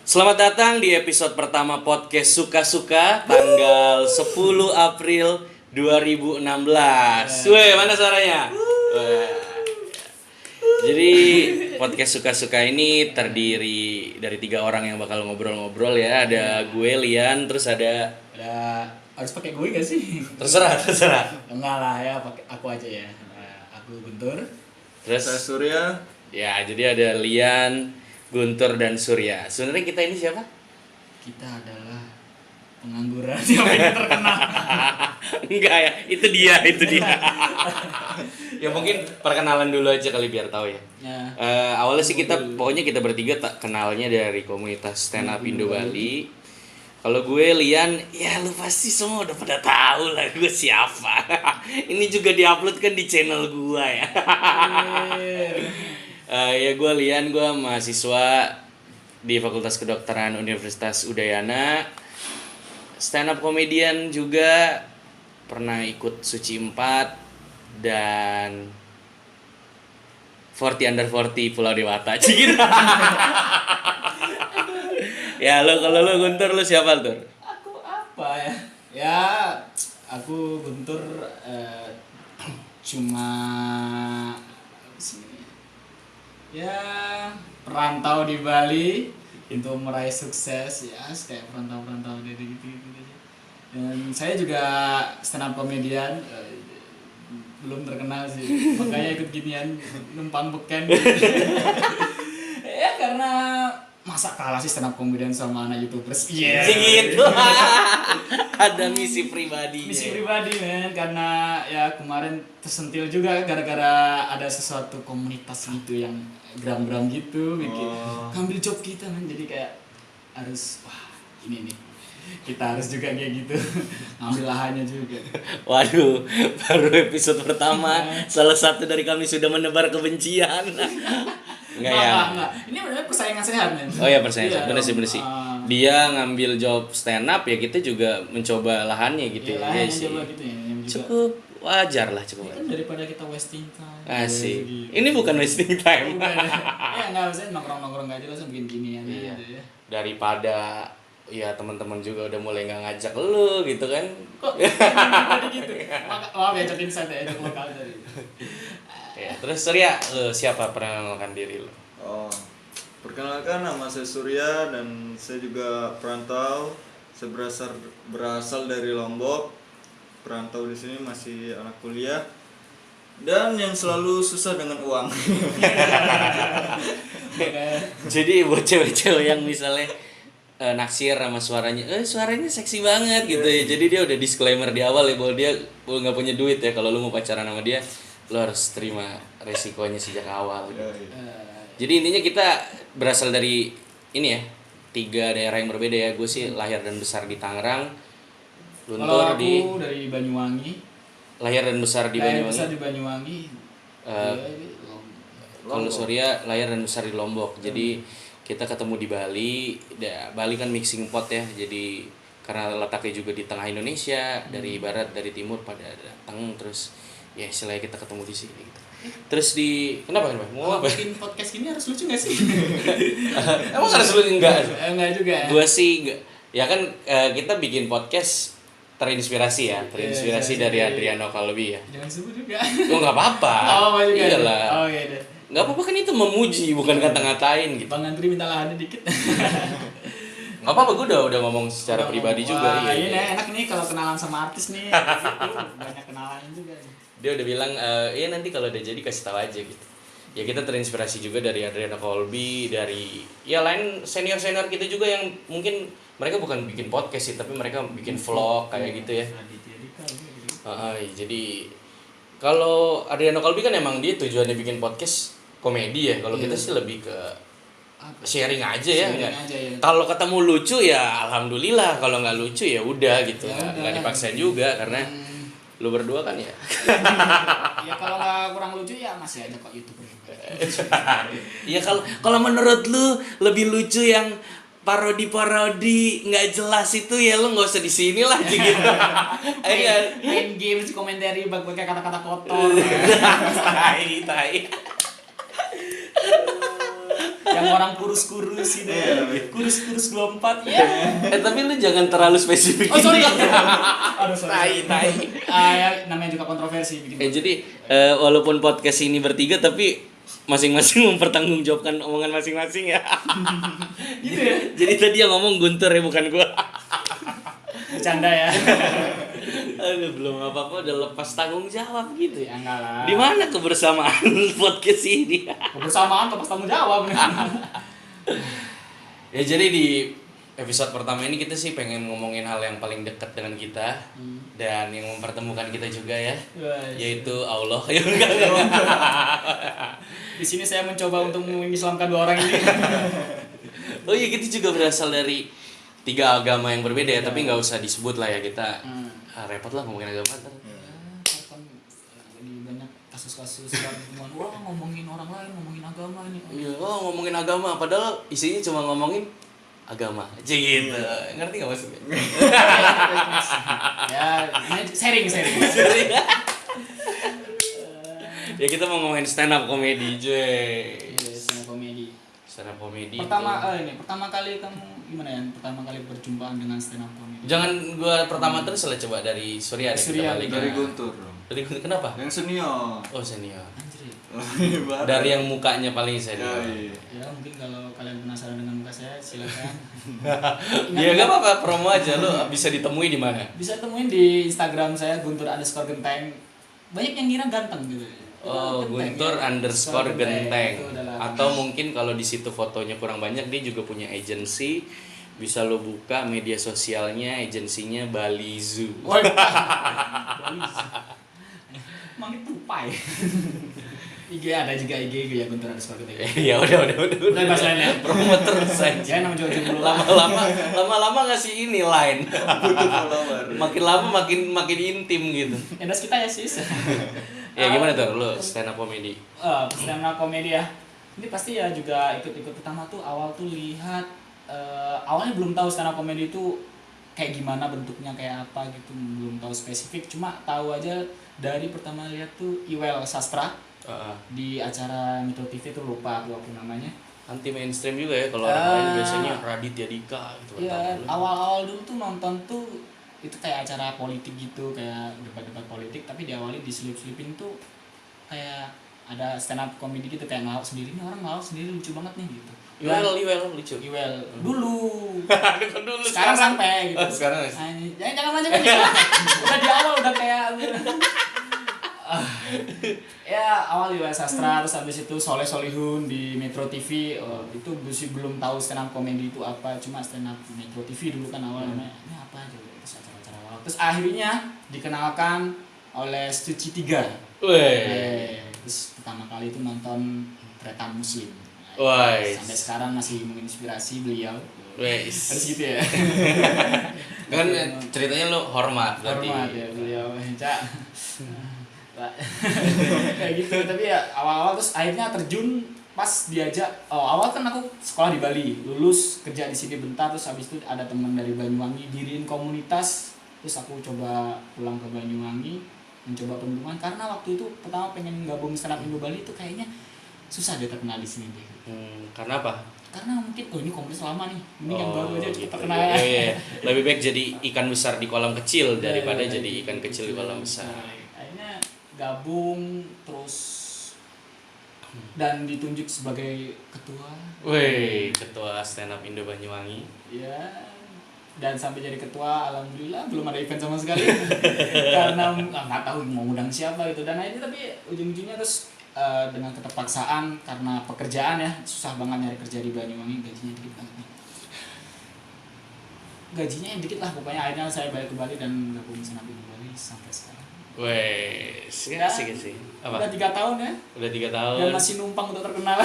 Selamat datang di episode pertama podcast Suka-Suka tanggal 10 April 2016. Weh, mana suaranya? Wah. Jadi podcast Suka-Suka ini terdiri dari 3 orang yang bakal ngobrol-ngobrol ya. Ada gue, Lian, terus ada harus pakai gue gak sih? Terserah. Enggak lah ya, pakai aku aja ya. Aku Guntur. Terus Saya Surya. ya, jadi ada Lian, Guntur dan Surya. Sebenarnya kita ini siapa? Kita adalah pengangguran yang terkenal. Enggak ya, itu dia. Ya mungkin perkenalan dulu aja kali biar tahu ya. Awalnya sih pokoknya kita bertiga tak kenalnya dari komunitas stand up Indo Bali. Kalau gue Lian, ya lu pasti semua udah pada tahu lah gue siapa. Ini juga diupload kan di channel gue ya. Ya gue Lian, gue mahasiswa di Fakultas Kedokteran Universitas Udayana. Stand up comedian juga, pernah ikut Suci 4 dan 40 Under 40 Pulau Dewata. Gitu. Ya kalau lo Guntur, lo siapa Tur? Aku apa ya? Ya, aku Guntur cuma apa sih? Ya, perantau di Bali untuk meraih sukses ya, kayak perantau dari gitu aja. Dan saya juga stand up comedian, belum terkenal sih, makanya ikut ginian numpang beken. Ya karena masa kalah sih stand up comedian sama anak YouTubers. Iya. Gitu. Ada misi pribadi. Misi pribadi men, karena ya kemarin tersentil juga gara-gara ada sesuatu komunitas gitu yang gram-gram gitu bikin ngambil job kita men, jadi kayak harus ini nih kita harus juga kayak gitu ngambil lahannya juga. Waduh, baru episode pertama salah satu dari kami sudah menebar kebencian. Enggak ya. Ini benar persaingan sehat men. Oh ya persaingan, bener sih. Dia ngambil job stand up ya, kita juga mencoba lahannya gitu ya. Lahannya coba gitu ya. Cukup wajar lah, cukup. Kan daripada kita wasting time. Asik. Ini bukan wasting time. Ya enggak usah nongkrong-nongkrong enggak jelas bikin ginian gitu ya. Daripada ya teman-teman juga udah mulai nggak ngajak lu gitu kan. Kok jadi gitu? Maaf ya, cokin saya ajak lokal tadi. Ya, terus Surya, lu siapa, perkenalkan diri lu? Perkenalkan, nama saya Surya dan saya juga perantau. Saya berasal dari Lombok. Perantau di sini masih anak kuliah. Dan yang selalu susah dengan uang. Jadi buat cewek-cewek yang misalnya naksir sama suaranya seksi banget gitu ya. Jadi dia udah disclaimer di awal ya bahwa dia nggak punya duit ya. Kalau lu mau pacaran sama dia, lu harus terima resikonya sejak awal gitu. Jadi intinya kita berasal dari ini ya, 3 daerah yang berbeda ya. Gue sih lahir dan besar di Tangerang. Kalau aku dari Banyuwangi. Lahir dan besar di Banyuwangi. Besar di Banyuwangi. Kalau Surya lahir dan besar di Lombok. Jadi kita ketemu di Bali. Bali kan mixing pot ya. Jadi karena letaknya juga di tengah Indonesia, dari barat, dari timur pada datang, terus ya istilahnya kita ketemu di sini gitu. Terus kenapa? Mau apa? Bikin podcast gini harus lucu gak sih? Emang harus lucu enggak? Enggak juga. Gua sih enggak. Ya kan kita bikin podcast terinspirasi dari Adriano Kalbi ya. Jangan sebut juga. Oh enggak apa-apa. Juga. Iyalah. Oh iya deh. Enggak apa-apa kan, itu memuji bukan kata-ngatain gitu. Bang Andri minta lahannya dikit. Enggak apa-apa, gue udah ngomong secara pribadi juga. Iya, enak nih kalau kenalan sama artis nih. Gitu. Banyak kenalan juga. Dia udah bilang iya nanti kalau udah jadi kasih tahu aja gitu. Ya kita terinspirasi juga dari Adriano Colby, dari ya lain senior-senior kita juga yang mungkin mereka bukan bikin podcast sih, tapi mereka bikin vlog kayak gitu ya. Jadi kalau Adriano Colby kan emang dia tujuannya bikin podcast komedi ya. Kalau kita sih lebih ke sharing aja ya. Kalau ketemu lucu ya alhamdulillah, kalau nggak lucu ya udah gitu. Nggak dipaksa juga karena lu berdua kan ya. Ya kalau nggak kurang lucu ya masih ada kok YouTuber. Ya kalau menurut lu lebih lucu yang parodi nggak jelas itu ya lu nggak usah di sini lah gitu. Main game komentari pakai kata-kata kotor. Tai. yang orang kurus-kurus gitu ya. Kurus-kurus 24 ya. Tapi lu jangan terlalu spesifik. Oh sorry. gini. Aduh sorry. Tai. Ya, namanya juga kontroversi bikin. Jadi walaupun podcast ini bertiga tapi masing-masing mempertanggungjawabkan omongan masing-masing ya. Gitu ya. Jadi tadi yang ngomong Guntur ya bukan gua. Bercanda ya. Aduh, belum apa-apa udah lepas tanggung jawab gitu ya. Ya enggak lah. Di mana kebersamaan podcast ini? Kebersamaan lepas tanggung jawab. Ya jadi di episode pertama ini kita sih pengen ngomongin hal yang paling dekat dengan kita dan yang mempertemukan kita juga ya, yaitu Allah. Ya enggak. Di sini saya mencoba untuk mengislamkan dua orang ini. Oh iya, kita juga berasal dari 3 agama yang berbeda ya, tapi nggak usah disebut lah ya, kita repot lah ngomongin agama ntar. Jadi banyak kasus-kasus pertemuan, wah ngomongin orang lain, ngomongin agama ini. Iya, ngomongin agama, padahal isinya cuma ngomongin agama aja gitu. Ngerti nggak maksudnya? Ya, sharing. Ya kita mau ngomongin stand up comedy, cuy. Stand-up comedy. Stand up comedy. Pertama kali kamu gimana ya? Pertama kali berjumpaan dengan stand up comedy. Jangan gua pertama terus lah, coba dari Surya deh. Surya, kita balik. Dari Guntur dong. Dari Guntur kenapa? Yang senior. Oh senior. Anjir. Baru. Dari yang mukanya paling senior. Iya. Ya mungkin kalau kalian penasaran dengan muka saya silakan. Ya nggak apa-apa, promo aja lo bisa ditemui di mana? Bisa temuin di Instagram saya guntur_genteng. Banyak yang ngira ganteng gitu. Oh, Genteng, Guntur ya. _ genteng. Itu adalah Atau mungkin kalau di situ fotonya kurang banyak, dia juga punya agency. Bisa lo buka media sosialnya, agensinya Bali Zoo. Woi. Emang itu tupai. IG ada juga IG ya guntur_genteng. Ya udah. Udah bahas lain ya. Promo terus aja. Jangan nama jauh dulu. Lama-lama ngasih ini line. Butuh follower. Makin lama makin intim gitu. Endorse kita ya sis. Ya gimana tuh lo stand up comedy? Stand up comedy ya. Ini pasti ya juga ikut pertama tuh awal tuh lihat awalnya belum tahu stand up comedy itu kayak gimana bentuknya kayak apa gitu, belum tahu spesifik, cuma tahu aja dari pertama lihat tuh Iwel Sastra di acara Metro TV tuh lupa aku namanya. Anti mainstream juga ya, kalau orang lain biasanya Raditya Dika gitu. Iya, awal-awal dulu tuh nonton tuh itu kayak acara politik gitu, kayak debat-debat politik, tapi diawali diselip-selipin tuh kayak ada stand up comedy gitu, kayak ngelawak sendiri, nih orang ngelawak sendiri lucu banget nih gitu. Iwel lucu. Iwel dulu. Dulu Sekarang sampai gitu. Oh, sekarang. Jangan macam-macam. Udah di awal udah kayak ya awal Iwel Sastra, terus habis itu Soleh Solihun di Metro TV. Itu masih belum tahu stand up comedy itu apa, cuma stand up Metro TV dulu kan awal namanya. Ini apa aja terus acara-acara awal. Terus akhirnya dikenalkan oleh Suci 3. Terus pertama kali itu nonton Tretan Muslim. Sampai sekarang masih menginspirasi beliau. Harus gitu ya. Kan ceritanya lo hormat berarti. Hormat ya beliau. Cak. Kayak gitu, tapi ya awal-awal terus akhirnya terjun pas diajak. Awal kan aku sekolah di Bali, lulus kerja di sini bentar, terus habis itu ada teman dari Banyuwangi diriin komunitas, terus aku coba pulang ke Banyuwangi mencoba pembentukan, karena waktu itu pertama pengen gabung stand up Indo Bali itu kayaknya susah deh terkenal di sini deh. Karena apa? Karena mungkin ini komunitas lama nih, ini yang baru aja gitu. cepet terkenal. Iya. Lebih baik jadi ikan besar di kolam kecil daripada jadi ikan kecil di kolam besar. Akhirnya gabung terus dan ditunjuk sebagai ketua. Ketua stand up Indo Banyuwangi. Ya, dan sampai jadi ketua alhamdulillah belum ada event sama sekali. Karena nggak tahu mau ngundang siapa gitu, dan akhirnya tapi ujung-ujungnya terus dengan keterpaksaan karena pekerjaan ya, susah banget nyari kerja di Banyuwangi, gajinya dikit banget nih. Gajinya yang dikit lah pokoknya, akhirnya saya balik ke Bali dan gabung stand up Indo Bali sampai sekarang. Asik sih. Apa? Udah 3 tahun ya. Udah 3 tahun. Dan masih numpang untuk terkenal.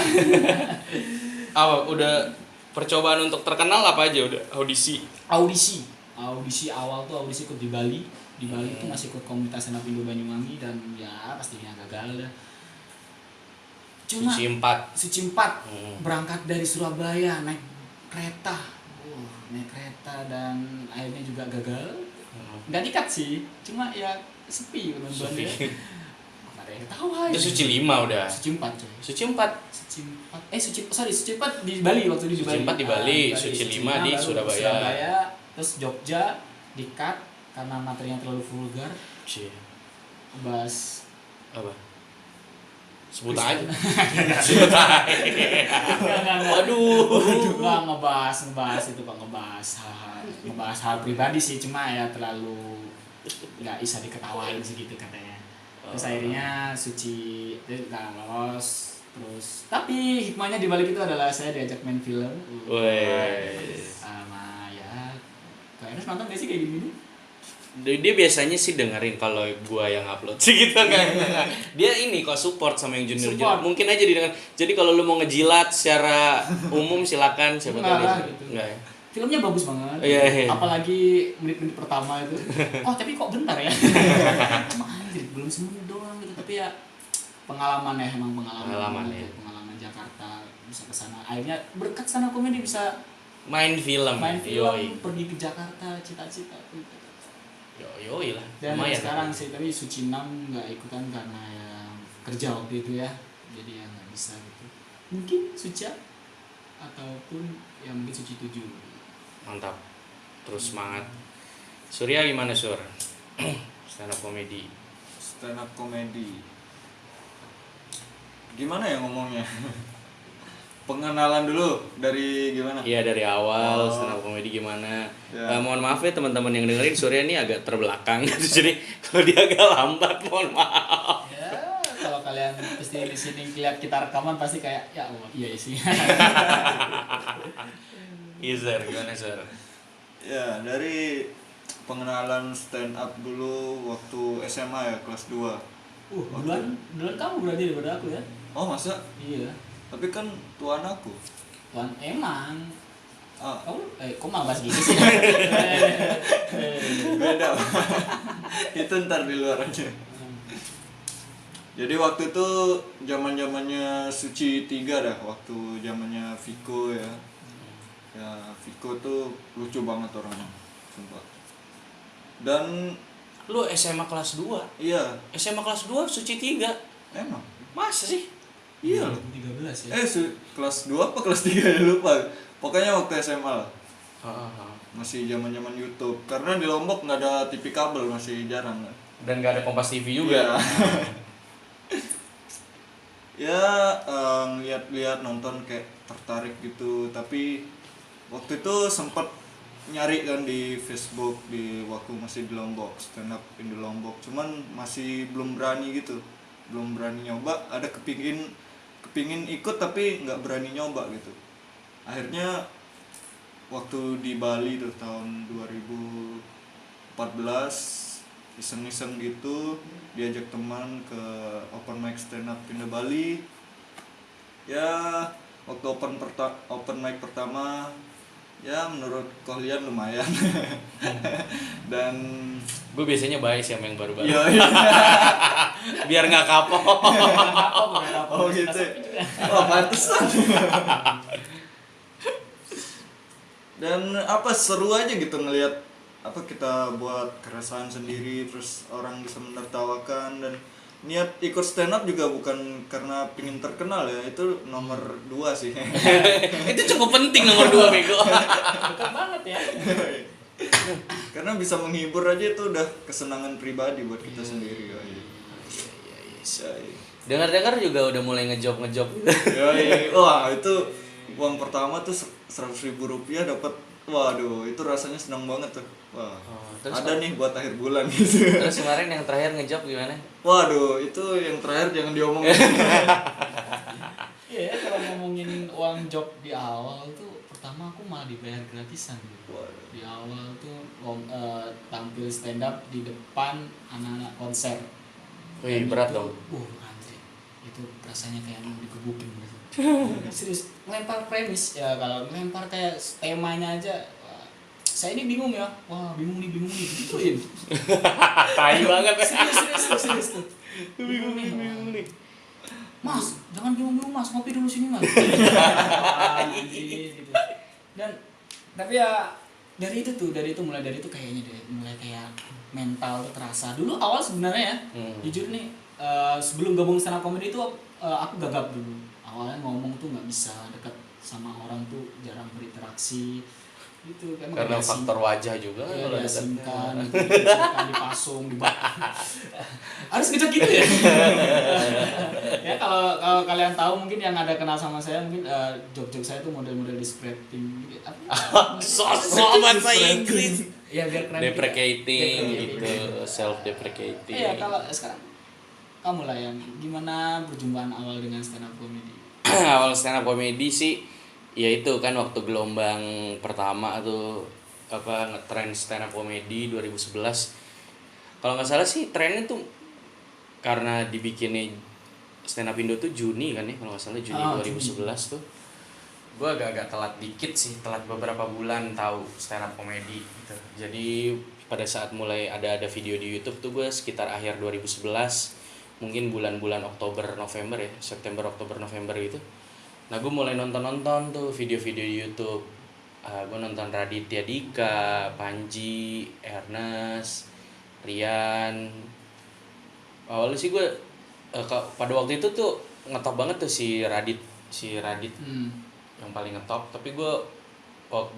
Apa? Udah percobaan untuk terkenal apa aja udah? Audisi awal tuh audisi ikut di Bali. Di Bali itu masih ikut komunitas stand up Indo Banyuwangi dan ya pastinya gagal dah. Cuma Suci 4 berangkat dari Surabaya naik kereta. Naik kereta dan akhirnya juga gagal. Nggak dikat sih, cuma ya sepi penontonnya. Nggak ada yang ketawa. Itu suci 5 udah. Suci 4 coy. Suci 4. Suci 4 di Bali waktu di Suci Bali. 4 di Bali, Suci 5 di baru Surabaya. terus Jogja di-cut karena materinya terlalu vulgar. Cie. Bahas Apa? Sebut aja. Enggak. Waduh. Nggak ngebahas itu Pak, ngebahas hal pribadi sih, cuma ya terlalu nggak bisa diketawain segitu katanya. Terus akhirnya Suci nggak lolos. Terus tapi hikmahnya di balik itu adalah saya diajak main film. Wih. Sama ya Kak Enes nonton gak sih kayak gini? Dia biasanya sih dengerin kalau gua yang upload sih gitu enggak. Dia ini kok support sama yang junior. Mungkin aja didengar. Jadi kalau lu mau ngejilat secara umum silakan, siapa tahu dia. Gitu. Enggak ya. Filmnya bagus banget. Iya. Apalagi menit-menit pertama itu. Oh, tapi kok bentar ya? Cuma anjir, belum semenit doang gitu. Tapi ya pengalaman ya, emang pengalaman ya. Pengalaman Jakarta bisa ke sana. Akhirnya berkat sana komedi bisa Main film. Yoi. pergi ke Jakarta, cita-cita. Yoi lah. Dan Lumayan. sekarang sih tapi Suci 6 nggak ikutan karena ya kerja waktu itu ya. Jadi ya nggak bisa gitu. Mungkin Suci ataupun ya mungkin Suci 7. Mantap. Terus semangat. Surya gimana, Sur? Stand up comedy. Stand up comedy. Gimana ya ngomongnya? Pengenalan dulu dari gimana? Iya, dari awal Oh. stand up comedy gimana. Ya. Mohon maaf ya teman-teman yang dengerin, Surya ini agak terbelakang. Jadi kalau dia agak lambat, mohon maaf. Ya, kalau kalian pasti di sini lihat kita rekaman pasti kayak ya Allah, iya sih. Iya, Sur. Gimana, Sur? Ya, dari pengenalan stand up dulu waktu SMA ya, kelas 2. Duluan kamu berarti daripada aku ya? Oh, masa? Iya. Tapi kan tuan aku. Tuan emang. Ah, Kamu kok malah bahas gitu sih? beda. Itu ntar di luar aja. Jadi waktu itu zaman-zamannya Suci 3 dah, waktu zamannya Viko ya. Ya, Viko tuh lucu banget orangnya, sumpah. Dan Lu SMA kelas 2? iya, SMA kelas 2 Suci 3? emang. Masa sih? Iya loh. 13 ya. Kelas 2 apa kelas 3 ya lupa. Pokoknya waktu SMA lah. Heeh. Masih zaman-zaman YouTube. Karena di Lombok nggak ada TV kabel, masih jarang kan. Dan gak ada Kompas TV juga. Ya, lihat-lihat nonton kayak tertarik gitu. Tapi waktu itu sempat nyari kan di Facebook di waktu masih di Lombok, stand up in the Lombok. Cuman masih belum berani gitu. Belum berani nyoba, ada kepingin ikut tapi nggak berani nyoba gitu. Akhirnya waktu di Bali tuh tahun 2014 iseng-iseng gitu diajak teman ke open mic stand up in the Bali. Ya waktu open mic pertama ya menurut kalian lumayan. Dan Gue biasanya baik sih sama yang baru-baru. iya. Biar nggak kapok. Oh gitu. Oh pantesan. Dan apa seru aja gitu ngelihat apa kita buat keresahan sendiri terus orang bisa menertawakan. Dan niat ikut stand up juga bukan karena pingin terkenal ya, itu nomor 2 sih. Itu cukup penting nomor 2, bego. Dekat banget ya. Karena bisa menghibur aja itu udah kesenangan pribadi buat kita sendiri. Oh, iya. Dengar-dengar juga udah mulai ngejob gitu. Yoi. Wah itu uang pertama tuh 100.000 rupiah dapat. Waduh itu rasanya senang banget tuh. Wah terus ada nih buat akhir bulan gitu. Terus kemarin yang terakhir ngejob gimana? Waduh itu yang terakhir jangan diomongin. Iya, kalau ngomongin uang job di awal tuh pertama aku malah dibayar gratisan gitu. Waduh. Di awal tuh tampil stand up di depan anak-anak konser. Wih, berat dong. Anjir. Itu rasanya kayak mau digebukin gitu. Serius, ngelempar premis ya, kalau ngelempar kayak temanya aja. Wah, saya ini bingung ya. Wah, bingung nih gituin. Tai banget. Serius tuh. Bingung nih. Mas, jangan bingung Mas, ngopi dulu sini Mas. Gitu. Dan tapi ya dari itu kayaknya mulai kayak mental tuh terasa. Dulu awal sebenarnya ya, jujur nih sebelum gabung stand up comedy itu aku gagap dulu. Awalnya ngomong tuh nggak bisa, dekat sama orang tuh jarang berinteraksi gitu kan, Karena faktor wajah juga ya, kalau diasingkan gitu, diasingkan, dipasung, dibakar. Harus ngejek gitu ya. Ya kalau kalau kalian tahu mungkin yang ada kenal sama saya mungkin joke-joke saya tuh model-model descripting gitu. sosok bahasa Inggris. Ya biar keren. Deprecating Deprecating. gitu, self deprecating. Iya, kalau sekarang kamu lah yang gimana perjumpaan awal dengan stand up comedy? Awal stand up comedy sih ya itu kan waktu gelombang pertama tuh apa ngetren stand up comedy 2011. Kalau nggak salah sih trennya tuh karena dibikinnya stand up Indo tuh Juni kan ya, kalau nggak salah Juni 2011 tuh. Gue agak-agak telat dikit sih, telat beberapa bulan tahu stand up comedy gitu. Jadi pada saat mulai ada video di YouTube tuh gue sekitar akhir 2011, mungkin bulan-bulan Oktober November ya, September Oktober November gitu. Nah gue mulai nonton tuh video-video di YouTube. Gue nonton Raditya Dika, Panji, Ernest, Rian. Awalnya sih gue pada waktu itu tuh ngetop banget tuh si Radit yang paling ngetop. Tapi gue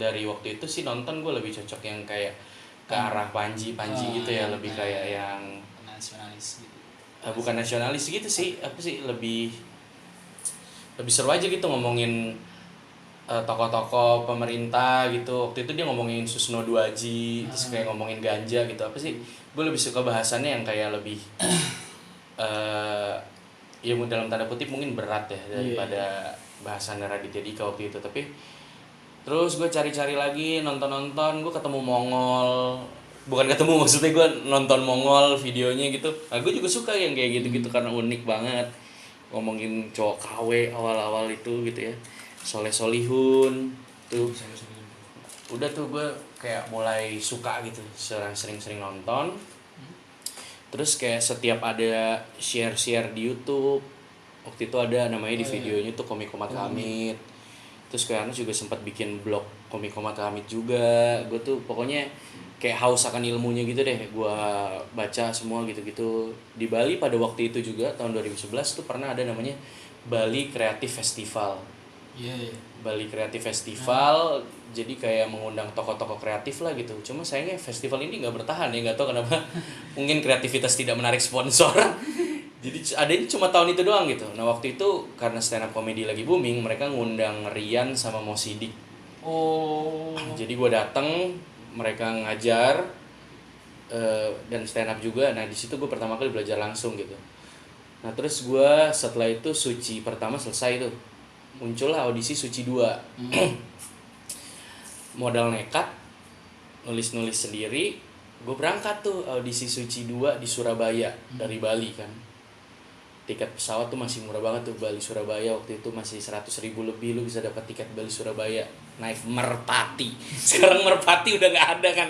dari waktu itu sih nonton gue lebih cocok yang kayak ke arah Panji gitu ya, lebih kayak yang nasionalis gitu. Bukan nasionalis gitu sih, apa sih lebih seru aja gitu ngomongin tokoh-tokoh pemerintah gitu. Waktu itu dia ngomongin Susno Duaji, terus kayak ngomongin ganja gitu. Apa sih? Gue lebih suka bahasannya yang kayak lebih ya dalam tanda kutip mungkin berat ya daripada bahasan Raditya Dika waktu itu. Tapi terus gue cari-cari lagi, nonton, gue ketemu Mongol. Bukan ketemu, maksudnya gue nonton Mongol videonya gitu. Nah gue juga suka yang kayak gitu-gitu karena unik banget. Ngomongin cowok KW awal-awal itu gitu ya, Soleh Solihun tuh. Udah tuh gue kayak mulai suka gitu, sering-sering nonton. Terus kayak setiap ada share di YouTube, waktu itu ada namanya di videonya tuh Komik Komat Kamit. Terus kayak juga sempat bikin blog Komik Komat Kamit juga. Gue tuh pokoknya kayak haus akan ilmunya gitu deh, gue baca semua gitu-gitu. Di Bali pada waktu itu juga tahun 2011 tuh pernah ada namanya Bali Creative Festival. Bali Creative Festival, jadi kayak mengundang tokoh-tokoh kreatif lah gitu. Cuma sayangnya festival ini nggak bertahan ya, nggak tahu kenapa. Mungkin kreativitas tidak menarik sponsor. Jadi adanya cuma tahun itu doang gitu. Nah waktu itu karena stand up comedy lagi booming, mereka ngundang Rian sama Mo Sidik. Jadi gue dateng, mereka ngajar dan stand up juga. Nah di situ gue pertama kali belajar langsung gitu. Nah terus gue setelah itu Suci pertama selesai tuh, muncullah audisi Suci 2. Modal nekat, nulis sendiri, gue berangkat tuh audisi Suci 2 di Surabaya dari Bali kan. Tiket pesawat tuh masih murah banget tuh, Bali Surabaya waktu itu masih 100.000 lebih lu bisa dapat tiket Bali Surabaya naik Merpati. Sekarang Merpati udah nggak ada kan,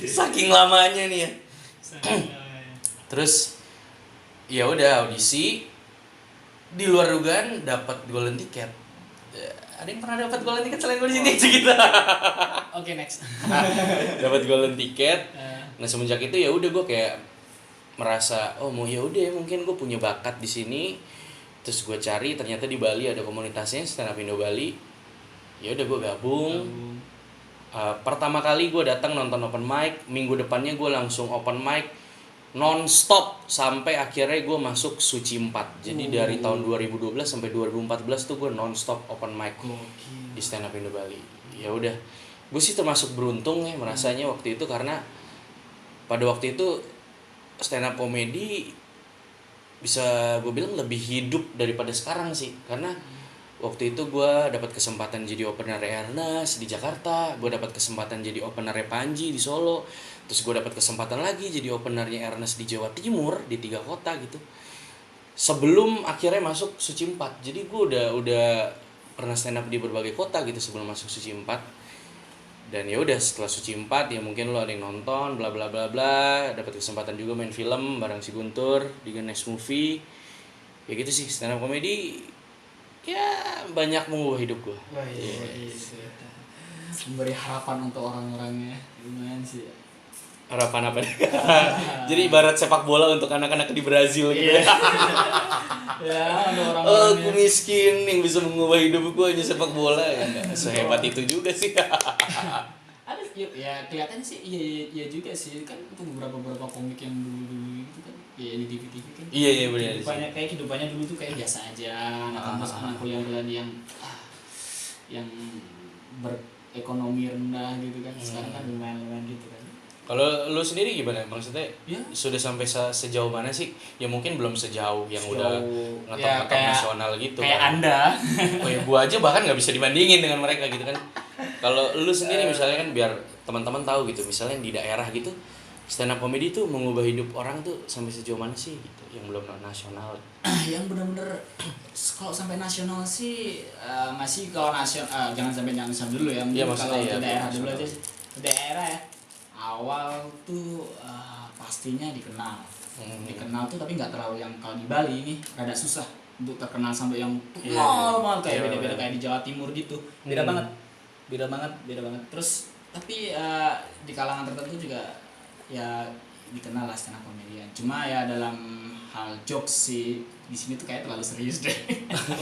saking lamanya nih ya. Terus ya udah audisi, di luar dugaan dapat golden ticket. Ada yang pernah dapat golden ticket selain gue di sini gitu. Oke, next. Dapat golden ticket. Nah semenjak itu ya udah gue kayak merasa mau ya udah mungkin gue punya bakat di sini. Terus gue cari, ternyata di Bali ada komunitasnya Stand Up Indo Bali. Ya udah gue gabung. Pertama kali gue datang nonton open mic, minggu depannya gue langsung open mic non-stop sampai akhirnya gue masuk Suci 4. Jadi dari tahun 2012 sampai 2014 tuh gue non-stop open mic di Stand Up Indo Bali. Ya udah, gue sih termasuk beruntung ya merasanya waktu itu, karena pada waktu itu stand up comedy bisa gue bilang lebih hidup daripada sekarang sih, karena waktu itu gue dapat kesempatan jadi opener Ernest di Jakarta, gue dapat kesempatan jadi opener Panji di Solo, terus gue dapat kesempatan lagi jadi openernya Ernest di Jawa Timur di 3 kota gitu, sebelum akhirnya masuk Suci 4. Jadi gue udah pernah stand up di berbagai kota gitu sebelum masuk Suci 4. Dan ya udah setelah Suci 4 ya mungkin lo ada yang nonton bla bla bla bla, dapat kesempatan juga main film bareng si Guntur di Next Movie. Ya gitu sih, stand up comedy ya banyak mengubah hidup gue. Memberi harapan untuk orang-orangnya, lumayan sih. Harapan apa nih? Jadi ibarat sepak bola untuk anak-anak di Brazil gitu. Iya. Ya, ada Oh, orang-orang aku miskin yang bisa mengubah hidupku hanya sepak bola ya. Nggak sehebat itu juga sih. ada ya kelihatannya sih iya juga sih kan untuk beberapa komik yang dulu gitu kan ya di TV kan Iya iya benar sih. kehidupannya dulu tuh kayak biasa aja anak kampus anak kuliah yang yang berekonomi rendah gitu kan sekarang kan lumayan gitu kan. Kalau lu sendiri gimana? Maksudnya Ya. sudah sampai sejauh mana sih? Ya mungkin belum sejauh yang udah ya, ngetop nasional gitu kayak kan. Anda. Oh ya gua aja bahkan nggak bisa dibandingin dengan mereka gitu kan. Kalau lu sendiri misalnya kan biar teman-teman tahu gitu, misalnya di daerah gitu stand up comedy tuh mengubah hidup orang tuh sampai sejauh mana sih gitu yang belum nasional. Yang benar-benar kalau sampai nasional sih masih kalau nasional jangan sampai dulu ya. Iya, Mungkin maksudnya kalau ya, ke daerah dulu nasional. aja daerah ya awal tuh pastinya dikenal tuh tapi nggak terlalu yang kalau di Bali ini rada susah untuk terkenal sampai yang terkenal banget kayak Iya, beda-beda iya. kayak di Jawa Timur gitu beda banget terus tapi di kalangan tertentu juga ya dikenal lah stand up comedian cuma ya dalam hal jokes sih di sini tuh kayak terlalu serius deh.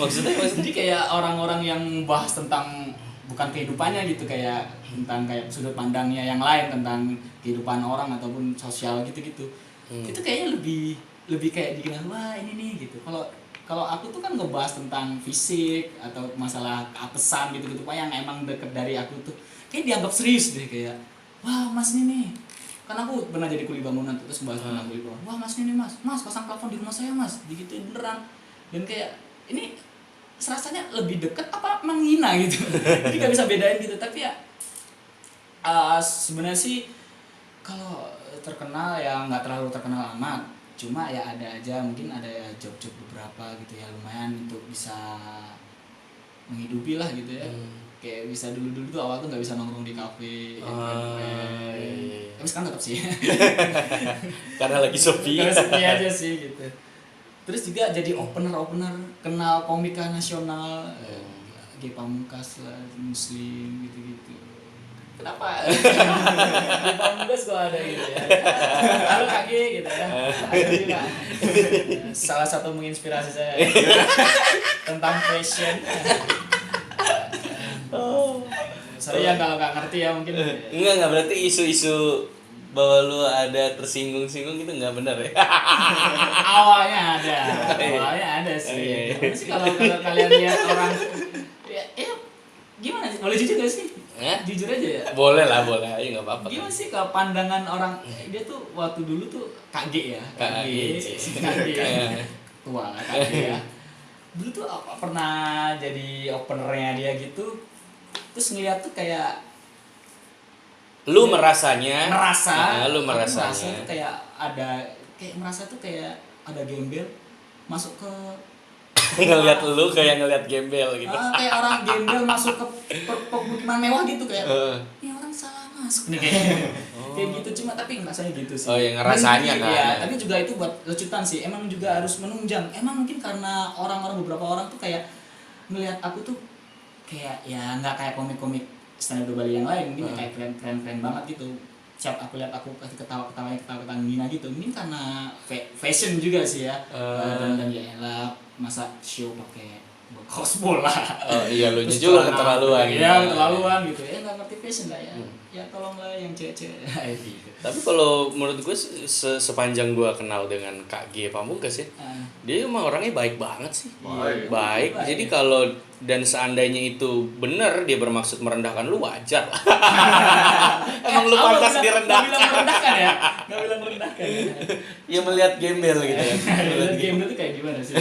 Maksudnya Jadi kayak orang-orang yang bahas tentang bukan kehidupannya gitu kayak tentang kayak sudut pandangnya yang lain tentang kehidupan orang ataupun sosial gitu-gitu. Itu kayaknya lebih kayak dikenal wah ini nih gitu. Kalau aku tuh kan ngebahas tentang fisik atau masalah keapesan gitu-gitu Pak yang emang deket dari aku tuh kayak dianggap serius deh kayak wah mas ini nih kan aku pernah jadi kuli bangunan terus bahas tentang kuli bangunan wah mas ini mas pasang plafon di rumah saya mas digituin beneran dan kayak ini serasanya lebih deket apa menghina gitu jadi nggak bisa bedain gitu tapi ya sebenarnya sih kalau terkenal ya nggak terlalu terkenal amat cuma ya ada aja mungkin ada ya job-job beberapa gitu ya lumayan untuk bisa menghidupi lah gitu ya kayak bisa dulu tuh awal tuh nggak bisa nongkrong di kafe iya. tapi sekarang tetap sih Karena lagi sepi. karena sepi aja sih gitu terus juga jadi opener kenal komika nasional G Pamungkas lah Muslim gitu kenapa G Pamungkas kok ada gitu ya halo Kak G gitu ya Alhamdulillah. Salah satu menginspirasi saya tentang fashion. Saya kalau nggak ngerti ya mungkin Enggak berarti isu-isu bahwa lu ada tersinggung-singgung itu nggak benar ya? awalnya ada sih. Iya. Sih kalau kalian lihat orang ya gimana sih? Boleh jujur gak sih? Jujur aja ya. Boleh lah, boleh aja nggak apa-apa. Gimana sih kalau pandangan orang dia tuh waktu dulu tuh KG ya. KG. ya. Tua lah KG ya. Dulu tuh pernah jadi openernya dia gitu. Terus ngeliat tuh kayak Lu merasanya? lu merasanya. merasa tuh kayak merasa tuh kayak ada gembel masuk ke Ngeliat lu kayak ngeliat gembel gitu. kayak orang gembel masuk ke pemukiman mewah gitu kayak ini orang salah masuk nih kayak gitu cuma tapi ngerasanya gitu sih. Oh ya ngerasanya Dan, kan. ya, tapi juga itu buat lecutan sih emang juga harus menunjang emang mungkin karena beberapa orang tuh kayak ngelihat aku tuh kayak ya nggak kayak komik-komik stand up Bali yang lain mungkin kayak keren banget gitu siap aku lihat aku kasih ketawa ngina gitu mungkin karena fashion juga sih ya dan ya elah masa show pakai kaos bola Oh iya lu terus juga celana keterlaluan. ya keterlaluan gitu ya nggak ngerti fashion lah ya ya tolonglah yang cewek-cewek gitu. Tapi kalau menurut gue sepanjang gue kenal dengan Kak G Pamungkas ya, dia emang orangnya baik banget sih. Baik. Jadi kalau dan seandainya itu benar dia bermaksud merendahkan lu wajar lah. Emang lu pantas direndahkan. Nggak bilang merendahkan. Ya melihat gembel gitu ya. Melihat gembel itu kayak gimana sih?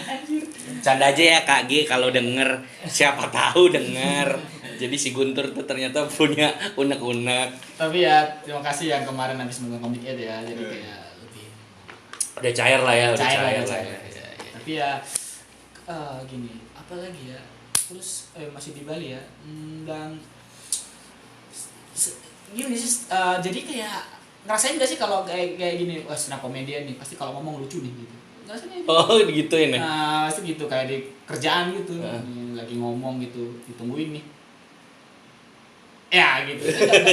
Anjir. Canda aja ya Kak G kalau denger, siapa tahu denger. Jadi si Guntur tuh ternyata punya unek-unek. Tapi ya terima kasih yang kemarin habis nonton Komik Ed ya. Jadi kayak lebih Udah cair lah ya, udah cair lah. ya. Tapi ya gini, apa lagi ya? Terus masih di Bali ya. Dan gini sih jadi kayak ngerasain gak sih kalau kayak gini, wah stand up comedian nih pasti kalau ngomong lucu nih gitu. Ngerasain gitu. Oh, digituin ya. Nah, pasti gitu kayak di kerjaan gitu. Lagi ngomong gitu, ditungguin nih. ya gitu.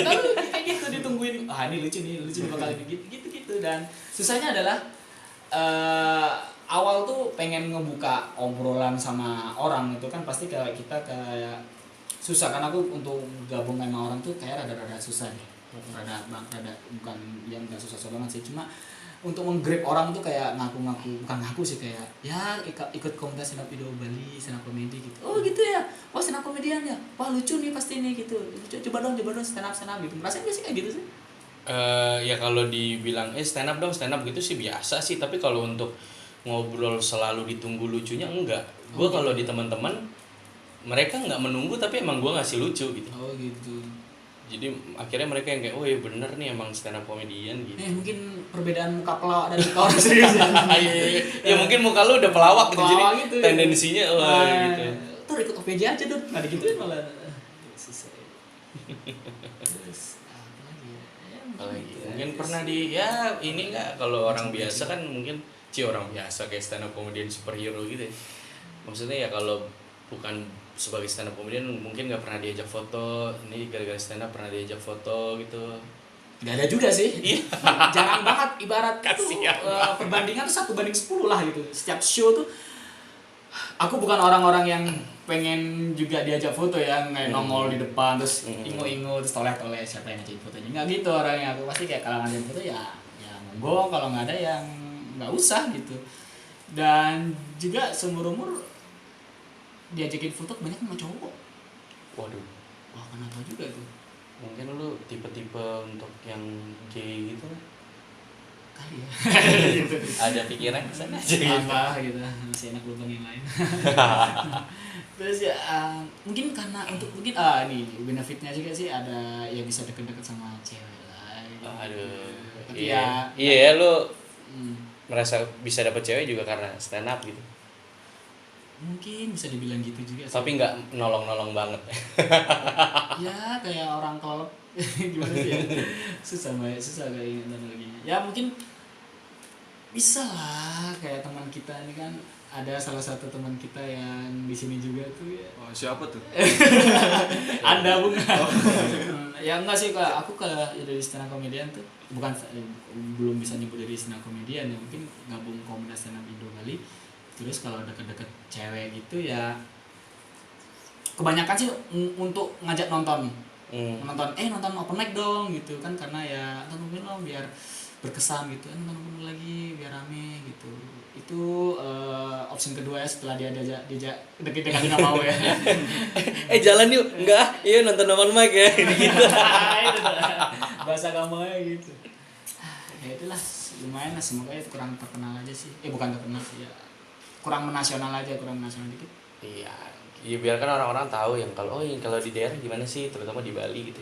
Kalau kayak gitu ditungguin, ini lucu nih bakal gitu. Dan susahnya adalah awal tuh pengen ngebuka obrolan sama orang itu kan pasti kayak kita kayak susah kan, aku untuk gabung sama orang tuh kayak rada-rada susah deh. Rada bukan yang nggak susah banget sih, cuma untuk menggrab orang tuh kayak bukan ngaku sih, kayak ya ikut komunitas stand up Indo Bali, stand up comedy gitu. Oh gitu ya, wah stand up komedian ya, wah lucu nih pasti nih gitu, coba dong stand up gitu. Ngerasain gak sih kayak gitu sih? Ya kalau dibilang stand up gitu sih biasa sih, tapi kalau untuk ngobrol selalu ditunggu lucunya enggak. Gue kalau di teman-teman mereka nggak menunggu tapi emang gue ngasih lucu gitu. Oh gitu. Jadi akhirnya mereka yang kayak oh ya bener nih emang stand up comedian gitu. Mungkin perbedaan muka pelawak dan muka orang serius. Ya mungkin muka lu udah pelawak gitu, jadi gitu, tendensinya gitu. Tuh ikut OPJ aja dong, nggak digituin malah. Susah. Terus apa lagi ya? Apalagi mungkin pernah di ya ini nggak, kalau orang biasa kan mungkin orang biasa kayak stand up comedian superhero gitu ya. Maksudnya ya kalau bukan sebagai stand up comedian mungkin nggak pernah diajak foto, ini gara-gara stand up pernah diajak foto gitu. Gak ada juga sih. Iya. Jarang banget, ibarat Kasian. perbandingan tuh 1:10 lah gitu. Setiap show tuh aku bukan orang-orang yang pengen juga diajak foto ya, kayak nongol di depan terus ingo-ingo terus toleh-toleh siapa yang ngajakin fotonya. Enggak gitu orangnya, aku pasti kayak kalau ngajakin foto ya monggo, kalau nggak ada yang nggak usah gitu. Dan juga seumur umur diajakin foto kebanyakan sama cowok. Waduh. Wah kenapa juga tuh? Mungkin lu tipe-tipe untuk yang gay gitu Kali ya. gitu. Ada pikiran ke sana aja gitu. Apa gitu, masih enak lubang yang lain. Terus ya mungkin karena untuk mungkin nih benefitnya juga sih ada ya bisa deket-deket sama cewek lah. Gitu. Aduh. Tapi iya lu merasa bisa dapet cewek juga karena stand up gitu. Mungkin bisa dibilang gitu juga sih. Tapi nggak nolong-nolong banget. Ya kayak orang kolot gimana sih ya, susah kayak ingat analoginya. Ya mungkin bisa lah, kayak teman kita ini kan ada salah satu teman kita yang di sini juga tuh ya. Oh, siapa tuh? Anda bunga. Ya enggak sih, Kak. Aku dari stand up comedian tuh belum bisa nyebut dari stand up comedian ya, mungkin gabung komunitas stand up Indo Bali. Terus kalau deket-deket cewek gitu ya kebanyakan sih untuk ngajak nonton. Nonton open mic dong gitu kan, karena ya nonton dong biar berkesan gitu, nonton lagi biar rame gitu. Itu option kedua ya, setelah dia diajak deket-deket nggak mau ya. Jalan yuk, enggak, iya nonton open mic ya, gitu. Bahasa kamu ya gitu. Ya itulah, lumayan lah, semoga itu kurang terkenal aja sih. Bukan terkenal sih ya, kurang nasional dikit. Iya, biarkan orang-orang tahu yang kalau di daerah gimana sih, terutama di Bali gitu.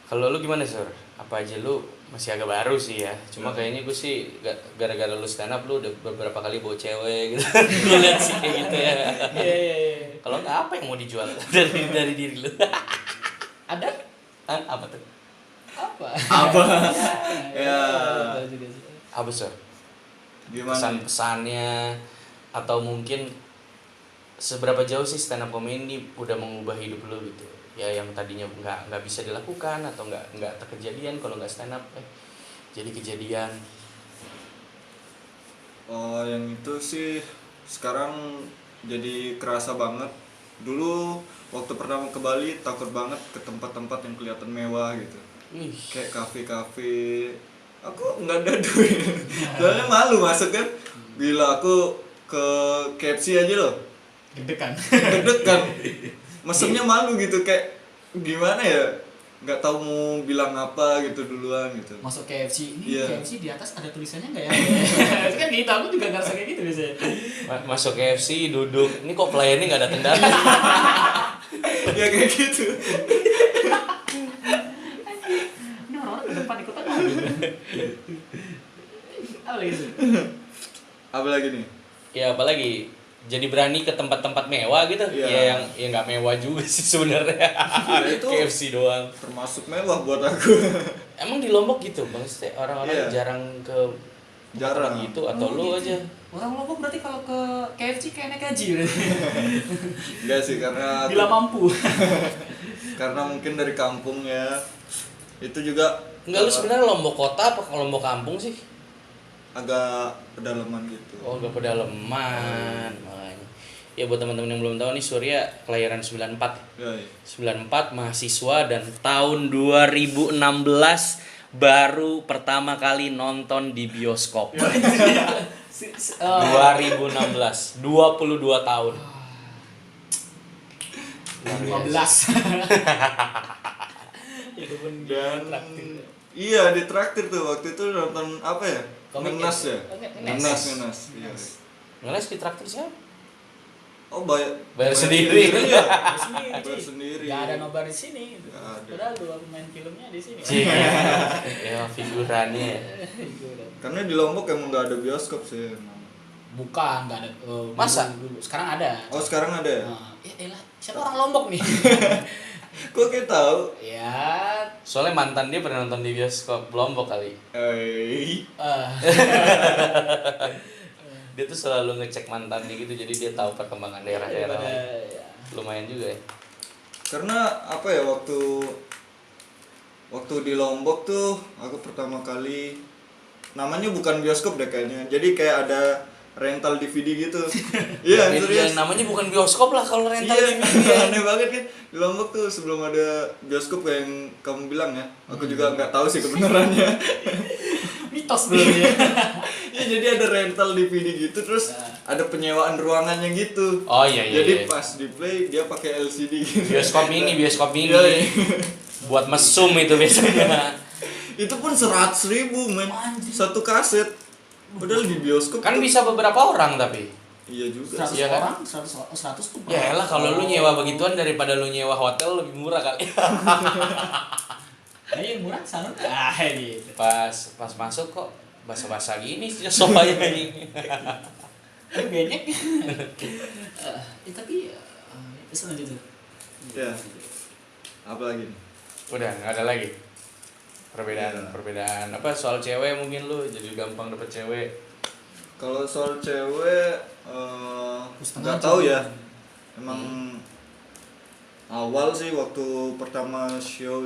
Kalau lu gimana, Sur? Apa aja lu masih agak baru sih ya. Cuma kayaknya gue sih gara-gara lu stand up lu udah beberapa kali bawa cewek gitu. Gue lihat sih kayak gitu ya. Iya. Kalau enggak apa yang mau dijual dari diri lu? Ada? Apa tuh? Apa? Ya. Apa, Sur? Gimana? Pesan-pesannya atau mungkin seberapa jauh sih stand up comedy udah mengubah hidup lu gitu ya, yang tadinya nggak bisa dilakukan atau nggak terkejadian kalau nggak stand up jadi kejadian. Oh, yang itu sih sekarang jadi kerasa banget. Dulu waktu pertama ke Bali takut banget ke tempat-tempat yang kelihatan mewah gitu. Kayak kafe-kafe. Aku nggak ada duit. Soalnya malu masuk kan. Gila, aku ke KFC aja loh. Deg-degan. Mesennya malu gitu, kayak gimana ya, nggak tahu mau bilang apa gitu duluan gitu. Masuk KFC ini, Yeah. KFC di atas ada tulisannya nggak ya? Itu kan gitu, aku juga ngerasa kayak gitu biasanya. Masuk KFC duduk, ini kok pelayannya nggak datang. Ya kayak gitu. Ini orang-orang ke depan ikutan lagi. Apa gitu? Apa lagi nih? Ya apalagi jadi berani ke tempat-tempat mewah gitu. Iya. Ya nggak mewah juga sih sebenarnya. Itu KFC doang. termasuk mewah buat aku. Emang di Lombok gitu, Bang? Orang-orang Iya. jarang ke Jarang. gitu atau lu gitu. aja? Orang Lombok berarti kalau ke KFC kayak naik haji berarti. Enggak sih, karena Bila mampu. karena mungkin dari kampung ya. Itu juga Enggak, lu sebenarnya Lombok kota apa Lombok kampung sih? agak pedalaman gitu. Oh, agak pedalaman. Makanya. Ya buat teman-teman yang belum tahu nih, Surya kelahiran 94. Ya, ya. 94 mahasiswa dan tahun 2016 baru pertama kali nonton di bioskop. 2016, 22 tahun. 15. Itu pun Dan ditraktir. iya ditraktir tuh waktu itu nonton apa ya? Komik Ngenas ya? ya? Oh, Ngenas. Iya. Ngeles di traktir siapa? Oh, Bayar sendiri. ya? Sendiri. Bayar sendiri. Gak ada nobar di sini. Gak ada. Padahal lu aku main filmnya di sini. Ya figurannya. Karena di Lombok emang gak ada bioskop sih emang. Bukan, nggak ada. Masa? Dulu. Sekarang ada. Oh, sekarang ada ya? Ya elah, siapa orang Lombok nih? Kok kita tahu? Ya, Soalnya mantan dia pernah nonton di bioskop Lombok kali. Eh, Dia tuh selalu ngecek mantannya gitu, jadi dia tahu perkembangan daerah-daerah. ya. Lumayan juga ya. karena apa ya waktu di Lombok tuh aku pertama kali namanya bukan bioskop deh kayaknya. Jadi kayak ada rental DVD gitu. Iya, Ya, serius. namanya bukan bioskop lah kalau rental Iya, DVD. aneh banget kan. Di Lombok tuh sebelum ada bioskop kayak yang kamu bilang ya. Aku juga nggak tahu sih kebenarannya. Mitos dulu ya. Iya, jadi ada rental DVD gitu, terus ada penyewaan ruangannya gitu. Oh iya. Jadi pas di play dia pakai LCD gitu. Bioskop ini. Iya, iya. Buat mesum itu biasanya. Itu pun 100.000 men. Satu kaset. Padahal di bioskop Kan tuh- bisa beberapa orang tapi. Iya juga. 100 Iya kan? orang, 100 tuh. Ya elah kalau lu nyewa begituan daripada lu nyewa hotel lebih murah kali. Ayo yang murah sana. Gitu. Pas masuk kok basa-basa gini sofanya ini. Aduh banyak. Tapi selanjutnya. Ya. Apa lagi nih? Udah nggak ada lagi perbedaan apa soal cewek mungkin lu jadi gampang dapet cewek. Kalau soal cewek nggak tahu ya. Emang awal sih waktu pertama show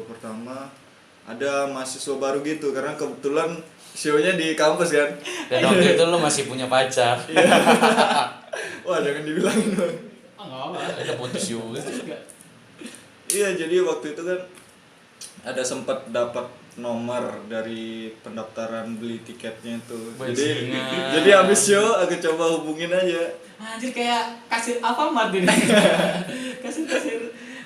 pertama ada mahasiswa baru gitu karena kebetulan show-nya di kampus kan. Dan waktu itu lu masih punya pacar. Wah, jangan dibilangin Bang. Enggak apa. Udah putus juga. Iya, jadi waktu itu kan ada sempat dapat nomor dari pendaftaran beli tiketnya tuh. Bajingan. Jadi habis show aku coba hubungin aja. Anjir kayak kasir Alfamart ini. kasir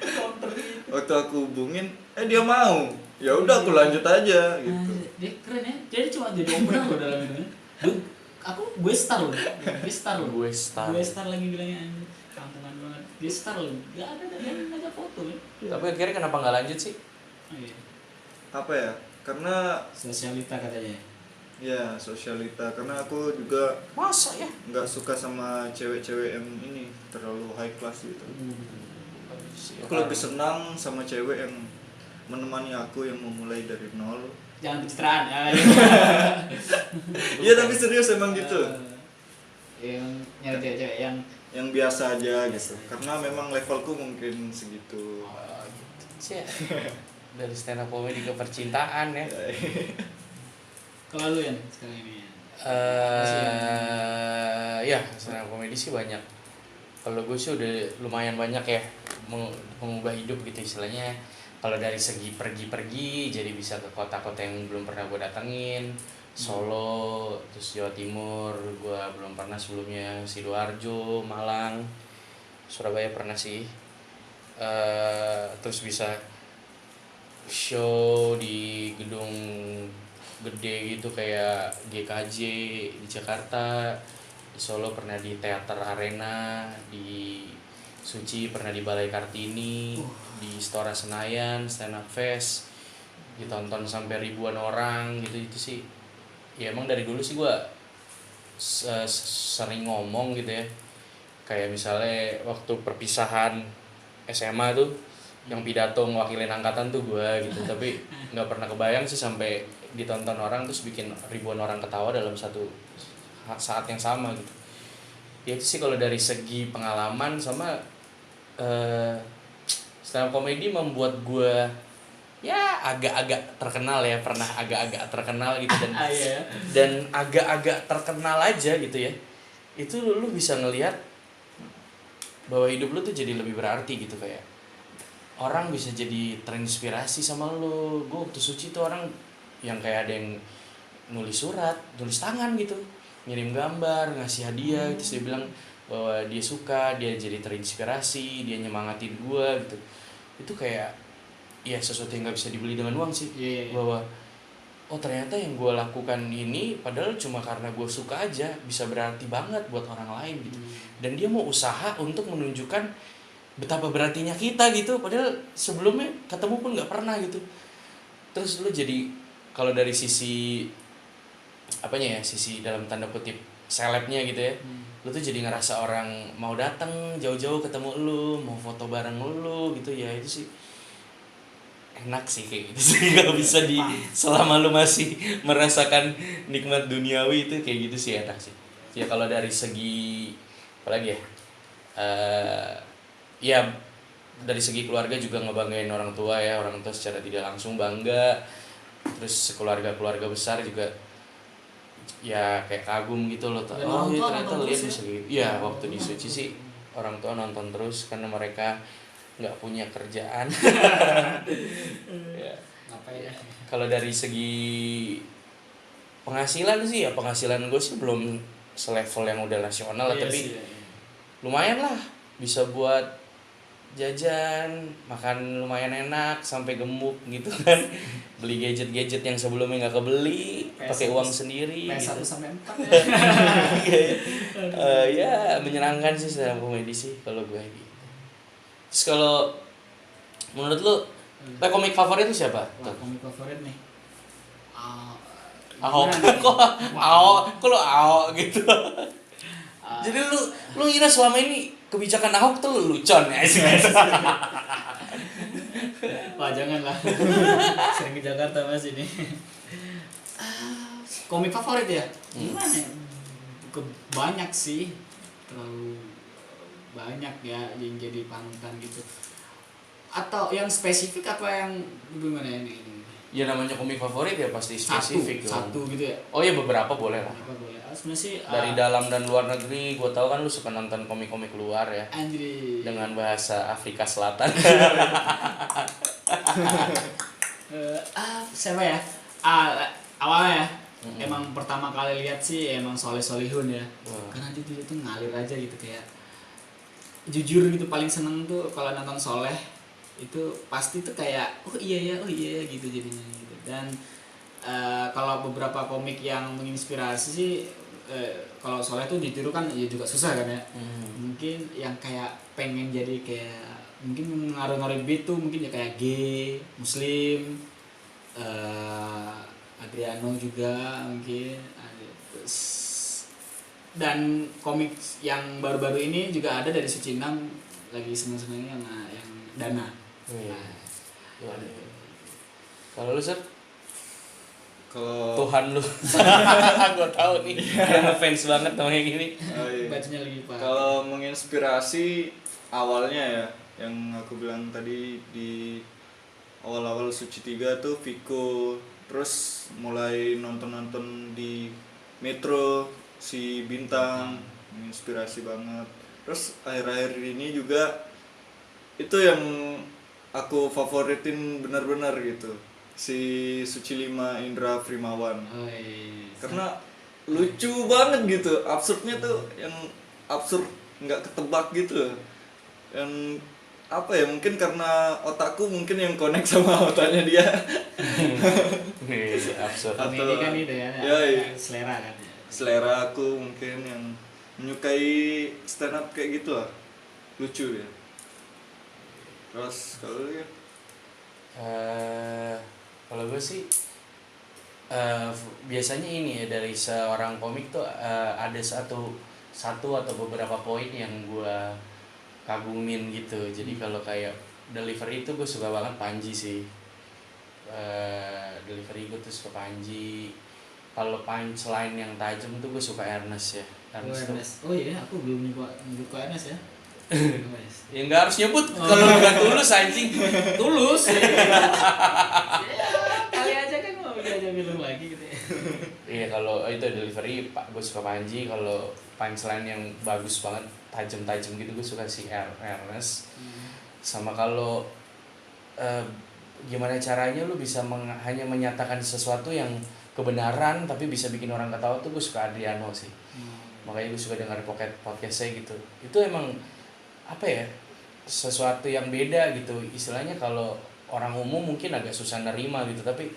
counter gitu. Waktu aku hubungin, dia mau. Ya udah aku lanjut aja gitu. Anjir, dia keren ya. Jadi cuma jadi opener loh dalam itu. Gue star loh. Gue star loh. Gue star. Gue star lagi bilangnya anjir. Kampungan banget. Gue star loh. Gak ada foto ya. Tapi akhirnya kenapa nggak lanjut sih? Oh, iya. Apa ya? Karena Sosialita katanya. ya sosialita, karena aku juga Masa ya? nggak suka sama cewek-cewek yang ini terlalu high class gitu. Aku lebih senang sama cewek yang menemani aku yang memulai dari nol. Jangan pencitraan ya. Iya, tapi serius emang gitu. Yang nyari cewek-cewek yang Biasa aja gitu. Karena memang levelku mungkin segitu. Sih. Dari stand up comedy ke percintaan ya. kalau lu yang sekarang ini ya. Ya stand up comedy sih banyak. Kalau gue sih udah lumayan banyak ya mengubah hidup gitu istilahnya. Kalau dari segi pergi-pergi jadi bisa ke kota-kota yang belum pernah gue datengin. Solo, terus Jawa Timur, gue belum pernah sebelumnya. Sidoarjo, Malang, Surabaya pernah sih. Terus bisa show di gedung gede gitu kayak GKJ di Jakarta. Di Solo pernah di Teater Arena, di Suci pernah di Balai Kartini, di Istora Senayan, Stand Up Fest, ditonton sampai ribuan orang gitu. Itu sih ya emang dari dulu sih gue sering ngomong gitu ya, kayak misalnya waktu perpisahan SMA tuh yang pidato mewakilin angkatan tuh gue gitu. Tapi nggak pernah kebayang sih sampai ditonton orang terus bikin ribuan orang ketawa dalam satu saat yang sama gitu. Ya itu sih kalau dari segi pengalaman sama stand stand up comedy membuat gue ya agak-agak terkenal ya, pernah agak-agak terkenal gitu dan Iya. dan agak-agak terkenal aja gitu ya. Itu lu bisa ngelihat bahwa hidup lu tuh jadi lebih berarti gitu, kayak orang bisa jadi terinspirasi sama lu. Gue waktu suci tuh orang yang kayak ada yang nulis surat, tulis tangan gitu, ngirim gambar, ngasih hadiah, terus dia bilang bahwa dia suka, dia jadi terinspirasi, dia nyemangatin gue gitu. Itu kayak ya sesuatu yang nggak bisa dibeli dengan uang sih. Iya. Bahwa oh ternyata yang gue lakukan ini padahal cuma karena gue suka aja bisa berarti banget buat orang lain gitu. Dan dia mau usaha untuk menunjukkan betapa berartinya kita gitu, padahal sebelumnya ketemu pun nggak pernah gitu. Terus lu jadi kalau dari sisi apanya ya, sisi dalam tanda kutip selebnya gitu ya, lu tuh jadi ngerasa orang mau datang jauh-jauh ketemu lu, mau foto bareng lu gitu ya. Itu sih enak sih kayak gitu sih. Gak bisa di selama lu masih merasakan nikmat duniawi itu kayak gitu sih enak sih ya. Kalau dari segi apa lagi ya, ya dari segi keluarga juga ngebanggain orang tua ya, orang tua secara tidak langsung bangga. Terus keluarga besar juga ya kayak kagum gitu loh. Dan Oh orang ya tua ternyata nonton lihat terus bisa ya? gitu ya. Waktu di Suci sih orang tua nonton terus karena mereka nggak punya kerjaan. Ya. Apa ya? Kalau dari segi penghasilan sih ya, penghasilan gue sih belum selevel yang udah nasional lah, Iya tapi sih, iya. lumayan lah, bisa buat jajan, makan lumayan enak sampai gemuk gitu kan. Beli gadget-gadget yang sebelumnya nggak kebeli, pakai uang sendiri PS1 gitu. sampai 4 ya. Ya menyenangkan sih stand up comedy sih kalau gue gitu. Terus kalau menurut lu komik favorit tuh siapa? Wah, komik favorit nih. Ahok. Gimana nih? Kok lu Ahok gitu. Jadi lu ngira selama ini kebijakan Ahok tuh lucon ya sih. Wah, janganlah. Sering ke Jakarta Mas ini. Komik favorit ya? Gimana ya? Banyak sih. Terlalu banyak ya yang jadi panutan gitu. Atau yang spesifik apa yang gimana ini? Ya namanya komik favorit ya pasti spesifik. Satu gitu ya. Oh ya beberapa boleh lah. Apa boleh? Sebenarnya sih Dari dalam dan luar negeri, gue tahu kan lu suka nonton komik-komik luar ya. Anjir. Dengan bahasa Afrika Selatan. Siapa ya? Awalnya ya, emang pertama kali lihat sih emang Soleh Solihun ya. Karena dia tuh ngalir aja gitu, kayak jujur gitu. Paling seneng tuh kalau nonton Soleh itu pasti tuh kayak oh iya ya gitu jadinya gitu. Dan kalau beberapa komik yang menginspirasi sih, kalau Soleh tuh ditiru kan ya juga susah kan ya. Mungkin yang kayak pengen jadi kayak mungkin ngaruh-ngaruh beat tuh mungkin ya kayak G, Muslim, Adriano juga mungkin. Dan komik yang baru-baru ini juga ada dari Suci Enam, lagi seneng-senengnya sama yang Dana. Kalau lu Sep? Kalau Tuhan lu. Gue tahu nih, dia ngefans banget sama yang gini. Bacanya lagi Pak. Kalau menginspirasi awalnya ya, yang aku bilang tadi di awal-awal Suci 3 tuh Viko, terus mulai nonton-nonton di Metro si Bintang, menginspirasi banget. Terus akhir-akhir ini juga itu yang aku favoritin benar-benar gitu, si Suci 5 Indra Frimawan. Karena lucu banget gitu, absurdnya tuh yang absurd nggak ketebak gitu. Yang apa ya, mungkin karena otakku mungkin yang connect sama otaknya dia. Absurd. Komedi kan itu ya, iya. selera kan. Selera aku mungkin yang menyukai stand up kayak gitu lah, lucu ya. Terus kalau lu ya? Kalau gue sih biasanya ini ya, dari seorang komik tuh ada satu atau beberapa poin yang gue kagumin gitu. Jadi kalau kayak delivery itu gue suka banget Panji sih. Delivery gue tuh suka Panji. Kalau punchline yang tajam tuh gue suka Ernest ya. Ernest tuh. Oh iya, aku belum nyebut ke Ernest ya. Ya nggak harus nyebut kalau bukan Tulus anjing. Tulus. Ya, kali aja kan mau diajak film lagi gitu ya. Iya kalau itu delivery Pak gue suka Panji, kalau punchline yang bagus banget tajam-tajam gitu gue suka si Ernest. Sama kalau gimana caranya lu bisa hanya menyatakan sesuatu yang kebenaran tapi bisa bikin orang ketawa tuh gue suka Adriano sih. Makanya gue suka dengar podcast saya gitu. Itu emang apa ya, sesuatu yang beda gitu istilahnya. Kalau orang umum mungkin agak susah nerima gitu, tapi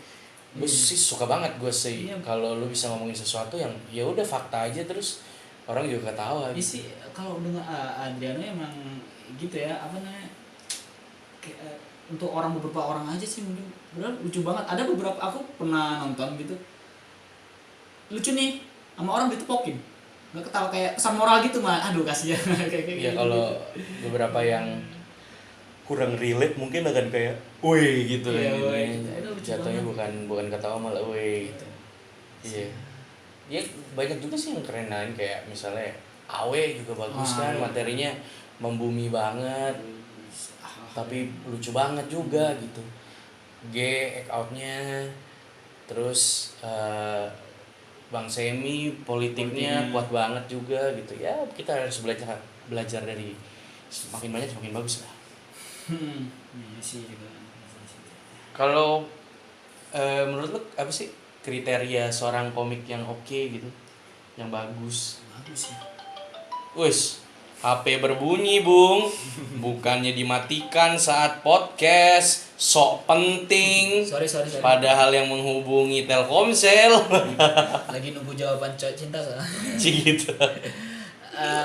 gue sih suka banget gue sih kalau lu bisa ngomongin sesuatu yang ya udah fakta aja terus orang juga ketawa Ini gitu. sih kalau dengan Adriano emang gitu ya, apa namanya, untuk beberapa orang aja sih mungkin benar lucu banget. Ada beberapa aku pernah nonton gitu lucu nih sama orang ditepokin nggak ketawa, kayak pesan moral gitu mah, aduh kasihan kayak Ya gitu. kalau beberapa yang kurang relate mungkin akan kayak woi gitu Iya, kan. woi, gitu. Itu lucu Jatuhnya banget. bukan ketawa malah woi gitu. Iya. Ya banyak juga sih yang keren lain kayak misalnya Awe juga bagus kan, iya. materinya membumi banget tapi lucu banget juga gitu. Act outnya, terus Bang Semi politiknya kuat banget juga gitu ya. Kita harus belajar dari semakin banyak semakin bagus lah. Iya sih juga. Kalau menurut lu apa sih kriteria seorang komik yang oke gitu, yang bagus? Bagus ya. Wis, HP berbunyi bung, bukannya dimatikan saat podcast, sok penting. Sorry. Padahal yang menghubungi Telkomsel. Lagi nunggu jawaban cinta soalnya. Cik gitu.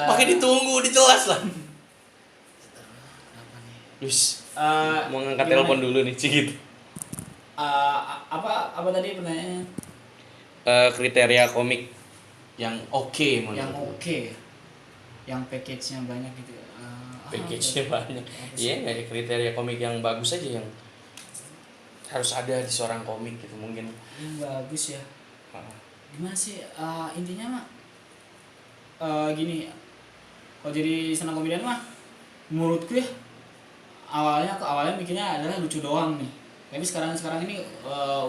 Pakai ditunggu, dijelas lah. Apa nih? Wis, Eh, mau ngangkat gimana? telepon dulu nih, cik gitu. Apa tadi pertanyaannya? Kriteria komik yang oke menurut Yang lu. oke, yang package-nya banyak gitu. Package-nya banyak. Apa sih? Iya, nggak ada kriteria komik yang bagus aja yang harus ada di seorang komik gitu mungkin. Yang bagus ya. Ah. Gimana sih, intinya mah gini, kalau jadi stand up comedian mah menurutku ya awalnya bikinnya adalah lucu doang nih, tapi sekarang ini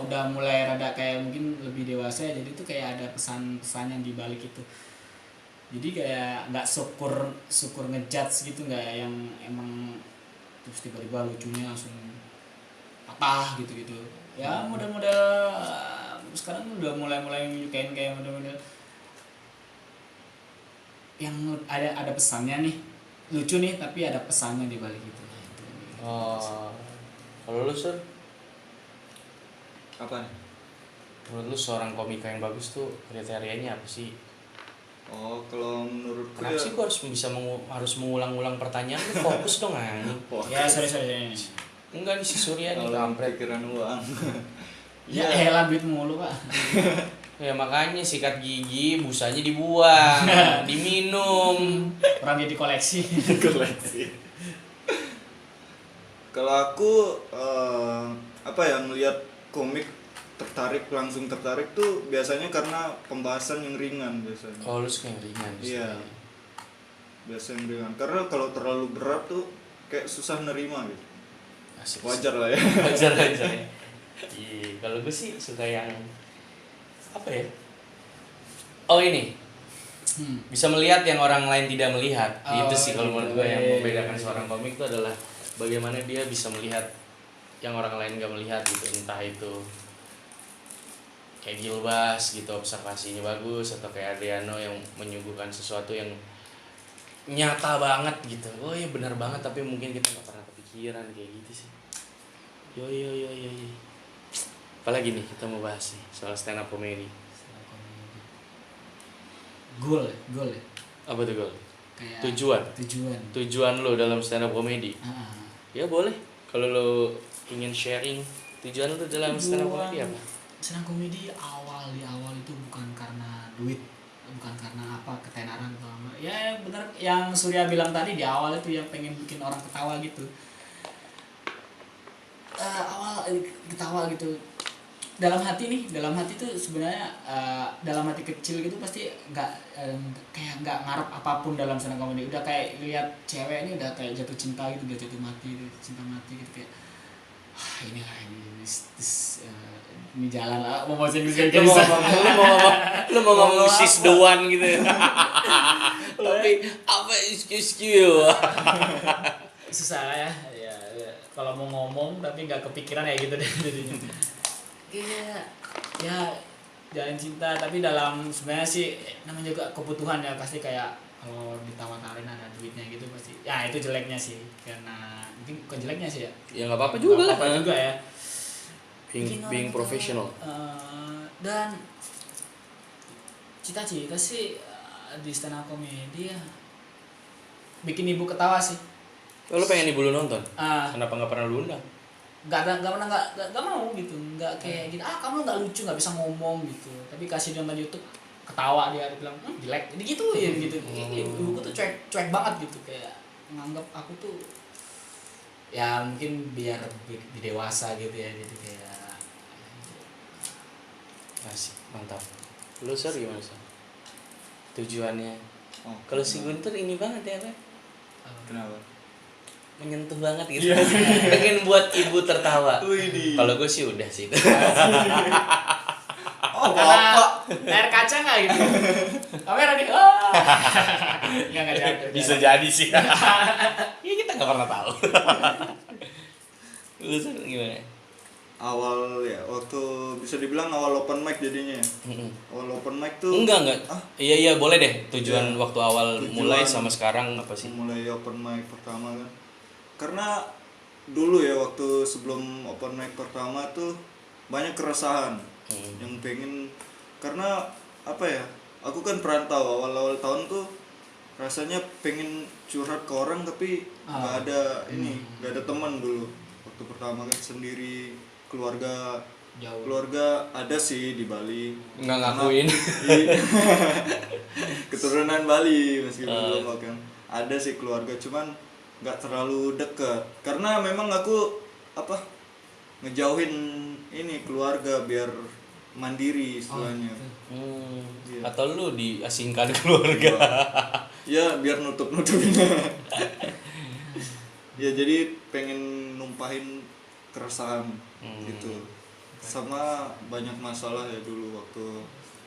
udah mulai rada kayak mungkin lebih dewasa ya, jadi tuh kayak ada pesan-pesan yang dibalik itu, jadi kayak nggak syukur ngejudge gitu, nggak yang emang terus tiba-tiba lucunya langsung patah gitu ya. Model-model sekarang udah mulai nyukain kayak model-model yang ada pesannya nih, lucu nih tapi ada pesannya di balik itu. Oh, kalau lu Sur, Apa nih? menurut lu seorang komika yang bagus tuh kriterianya apa sih? Oh, kalau menurutku Kenapa ya. sih gua harus mengulang-ulang pertanyaan? Lu fokus dong anjing. Ya sorry. Enggak nih si Surya nih Kalau kampret. pikiran uang. Ya elah duit mulu pak. Ya makanya sikat gigi, busanya dibuang, diminum. Orang jadi koleksi. Koleksi. Kalau aku apa ya, ngelihat komik langsung tertarik tuh biasanya karena pembahasan yang ringan biasanya. Oh lu suka yang ringan Iya. Biasa yang ringan. Karena kalau terlalu berat tuh kayak susah nerima gitu. Asik. Wajar lah ya. Wajar ya. Iya, kalau gue sih suka yang apa ya? Oh ini, bisa melihat yang orang lain tidak melihat. Oh, Itu sih kalau menurut gue yang iya. membedakan seorang komik itu adalah bagaimana dia bisa melihat yang orang lain gak melihat gitu. Entah itu kayak Gilbas gitu, observasinya bagus, atau kayak Adriano yang menyuguhkan sesuatu yang nyata banget gitu. Oh iya benar banget, tapi mungkin kita nggak pernah kepikiran kayak gitu sih. Yo. Apalagi nih kita mau bahas nih soal stand up comedy. Goal ya. Apa tuh Gol? Kayak Tujuan lo dalam stand up comedy. Ah. Ya boleh. Kalau lo ingin sharing tujuan lo dalam stand up comedy apa? Stand up comedy di awal itu bukan karena duit, bukan karena apa ketenaran atau apa. Ya benar yang Surya bilang tadi, di awal itu yang pengen bikin orang ketawa gitu. Awal ketawa gitu. dalam hati tuh sebenarnya dalam hati kecil gitu pasti kayak nggak ngarep apapun dalam stand up comedy. Udah kayak lihat cewek ini udah kayak jatuh cinta gitu, udah jatuh mati gitu, cinta mati gitu kayak ini lah ini jalan lah mau bahasa Inggris kayak Lu mau ngomong she's the one gitu ya. Tapi apa excuse you? susah ya kalau mau ngomong tapi nggak kepikiran ya gitu deh jadinya. Ya jalan cinta tapi dalam sebenarnya sih namanya juga kebutuhan ya, pasti kayak kalau ditawar-tawarin ada duitnya gitu pasti ya itu jeleknya sih, karena mungkin bukan jeleknya sih ya, Ya nggak apa-apa juga lah. Nggak apa-apa juga ya Being professional. Dan cita-cita sih di stand up comedy ya bikin ibu ketawa sih. Oh, lu pengen ibu lu nonton? Ah. Kenapa nggak pernah lu undang? Nggak mau gitu, nggak kayak gitu, kamu nggak lucu, nggak bisa ngomong gitu, tapi kasih nonton YouTube ketawa dia bilang jelek jadi gitu ya gitu. Ibuku tuh cuek banget gitu, kayak nganggap aku tuh ya mungkin biar dewasa gitu ya, jadi kayak Asik, mantap. Lu Sar gimana Sar? Tujuannya? Oh, Kalau si Guntur ini banget ya, Pak. kenapa? Menyentuh banget gitu. Pengen buat ibu tertawa. Widih. Kalau gue sih udah sih. Oh, karena bapak. layar kaca nggak gitu, kamera nih, nggak jadi. Bisa jadi sih. Ya kita nggak pernah tahu. Lu Sar gimana? Awal ya, waktu bisa dibilang awal open mic jadinya. Awal open mic tuh Enggak. Iya boleh deh. Tujuan Iya. waktu awal Tujuan mulai sama sekarang apa sih? mulai open mic pertama kan. Karena dulu ya waktu sebelum open mic pertama tuh banyak keresahan yang pengen, karena apa ya? Aku kan perantau, awal-awal tahun tuh rasanya pengen curhat ke orang tapi nggak ada nggak ada teman dulu. Waktu pertama kan sendiri, keluarga ada sih di Bali. Nggak ngakuin. Keturunan Bali meskipun belum kan. Ada sih keluarga, cuman nggak terlalu dekat. Karena memang aku ngejauhin ini keluarga biar mandiri istilahnya. Iya. Atau lu diasingkan keluarga. Ya biar nutupin. Ya jadi pengen numpahin keresahan gitu. Sama banyak masalah ya dulu waktu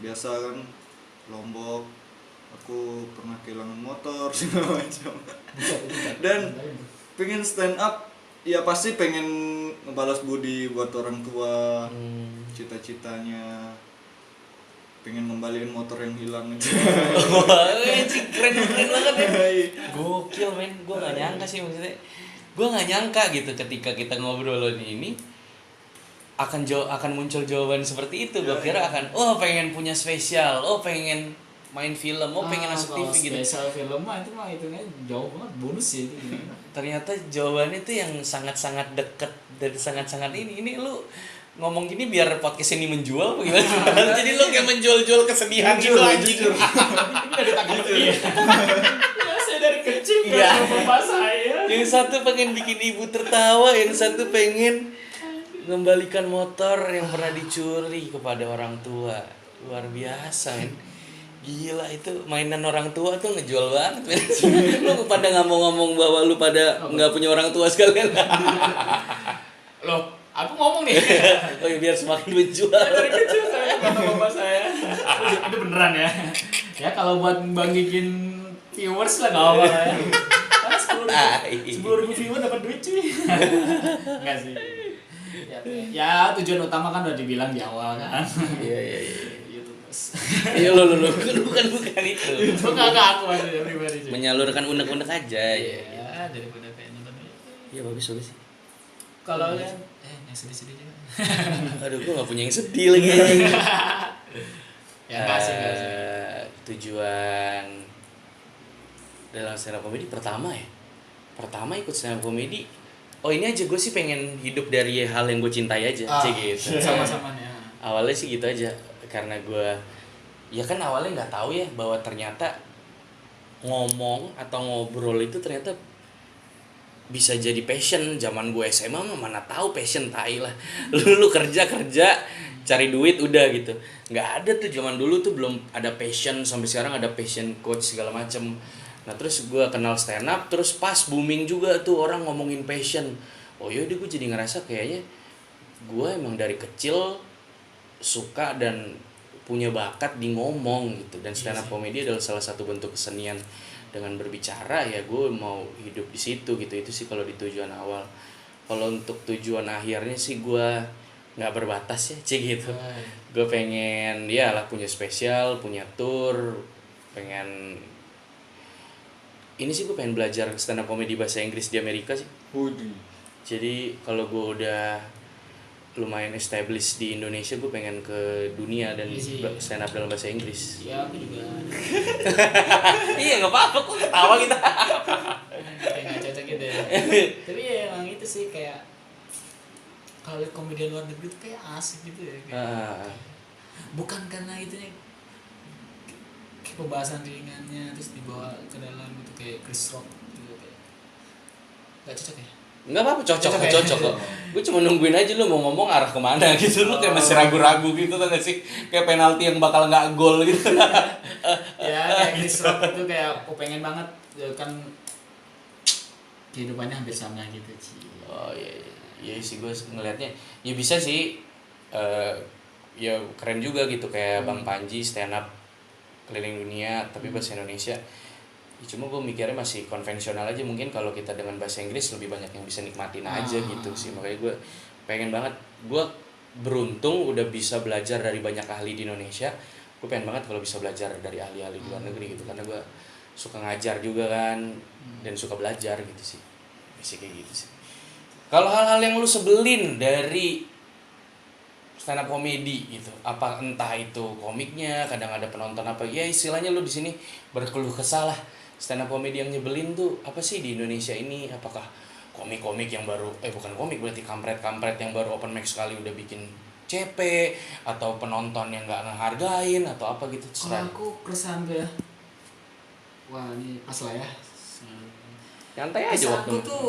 biasa kan Lombok, aku pernah kehilangan motor segala macam. Dan pengen stand up ya pasti pengen ngebalas budi buat orang tua. Cita-citanya pengen ngembaliin motor yang hilang gitu. Wah, keren banget ya. Gokil men, gue nggak nyangka sih maksudnya. Gue nggak nyangka gitu ketika kita ngobrol ini akan muncul jawaban seperti itu. Gue kira akan pengen punya spesial, pengen main film, pengen masuk TV gitu. Spesial film mah itu jauh banget, bonus sih itu. Ternyata jawabannya itu yang sangat-sangat dekat dan sangat-sangat ini. Ini lu ngomong gini biar podcast ini menjual apa gimana? Jadi lu kayak menjual-jual kesedihan gitu anjing. Ini dari tangan dia. Ya saya dari kecil Iya. bapak saya. Yang satu pengen bikin ibu tertawa, yang satu pengen mengembalikan motor yang pernah dicuri kepada orang tua. Luar biasa men. Gila, itu mainan orang tua tuh ngejual banget men. Lu pada ngomong-ngomong bahwa lu pada nggak punya orang tua sekalian. Loh, aku ngomong nih. Oh ya, biar semakin menjual. Dari kecil saya kata bapak saya. Itu beneran ya. Ya kalau buat bangkitin viewers lah nggak apa-apa ya. Karena 10.000 viewer dapat duit cuy. Enggak sih. Ya tujuan utama kan udah dibilang di awal kan. Iya. YouTube bos. Iya lo bukan itu. Itu nggak aku maksudnya pribadi sih. Menyalurkan unek-unek aja. Iya, daripada kayak nonton. Iya bagus sih. Kalau yang sedih-sedih juga. Aduh, gue gak punya yang sedih lagi. Ya enggak sih. Tujuan dalam stand up comedy pertama ikut stand up comedy. Oh ini aja, gue sih pengen hidup dari hal yang gue cintai aja. Gitu. Sama-sama ya. Awalnya sih gitu aja, karena gue ya kan awalnya nggak tahu ya bahwa ternyata ngomong atau ngobrol itu ternyata bisa jadi passion. Zaman gue SMA mah mana tahu passion, tai lah. Lu kerja cari duit udah gitu. Nggak ada tuh zaman dulu tuh, belum ada passion, sampai sekarang ada passion coach segala macem. Nah terus gue kenal stand up, terus pas booming juga tuh orang ngomongin passion. Oh yaudah, gue jadi ngerasa kayaknya gue emang dari kecil suka dan punya bakat di ngomong gitu, dan stand up comedy adalah salah satu bentuk kesenian dengan berbicara. Ya gue mau hidup di situ gitu. Itu sih kalau di tujuan awal. Kalau untuk tujuan akhirnya sih gue nggak berbatas ya, cik gitu. Gue pengen ya lah punya spesial, punya tour, pengen ini sih, gue pengen belajar stand up comedy bahasa Inggris di Amerika sih. Hudi. Jadi kalau gue udah lumayan established di Indonesia, gue pengen ke dunia dan Iya sih. stand up dalam bahasa Inggris. Ya aku juga Iya nggak apa-apa, kok ketawa kita. kayak nggak cocok gitu ya. Tapi ya emang itu sih kayak kalau lihat komedian luar negeri tuh kayak asik gitu ya. Kayak, bukan karena itunya kayak pembahasan ringannya terus dibawa ke dalam itu kayak Chris Rock gitu, kayak nggak cocok ya. Nggak apa-apa, cocok Cocok ya? cocok kok. Gue cuma nungguin aja lu mau ngomong arah kemana gitu. Lu kayak masih ragu-ragu gitu tau gak sih, kayak penalti yang bakal nggak gol gitu. Ya kayak Chris Rock itu kayak aku pengen banget ya kan kehidupannya hampir sama gitu sih. Oh iya, iya sih gue ngelihatnya ya bisa sih. Ya keren juga gitu kayak Bang Panji stand up keliling dunia tapi bahasa Indonesia. Ya, cuma gue mikirnya masih konvensional aja, mungkin kalau kita dengan bahasa Inggris lebih banyak yang bisa nikmatin aja gitu sih. Makanya gue pengen banget, gue beruntung udah bisa belajar dari banyak ahli di Indonesia. Gue pengen banget kalau bisa belajar dari ahli-ahli di luar negeri gitu, karena gue suka ngajar juga kan, dan suka belajar gitu sih. Bisa kayak gitu sih. Kalau hal-hal yang lu sebelin dari stand up comedy gitu, apa entah itu komiknya, kadang ada penonton apa ya, istilahnya lu di sini berkeluh kesah lah. Stand up comedy yang nyebelin tuh apa sih di Indonesia ini? Apakah komik-komik yang baru bukan komik berarti, kampret-kampret yang baru open mic sekali udah bikin CP, atau penonton yang nggak ngehargain, atau apa gitu, Kalau terserah. aku keresahan tuh ya, wah ini pas lah ya. Nyantai aja Keresahan waktu. aku tuh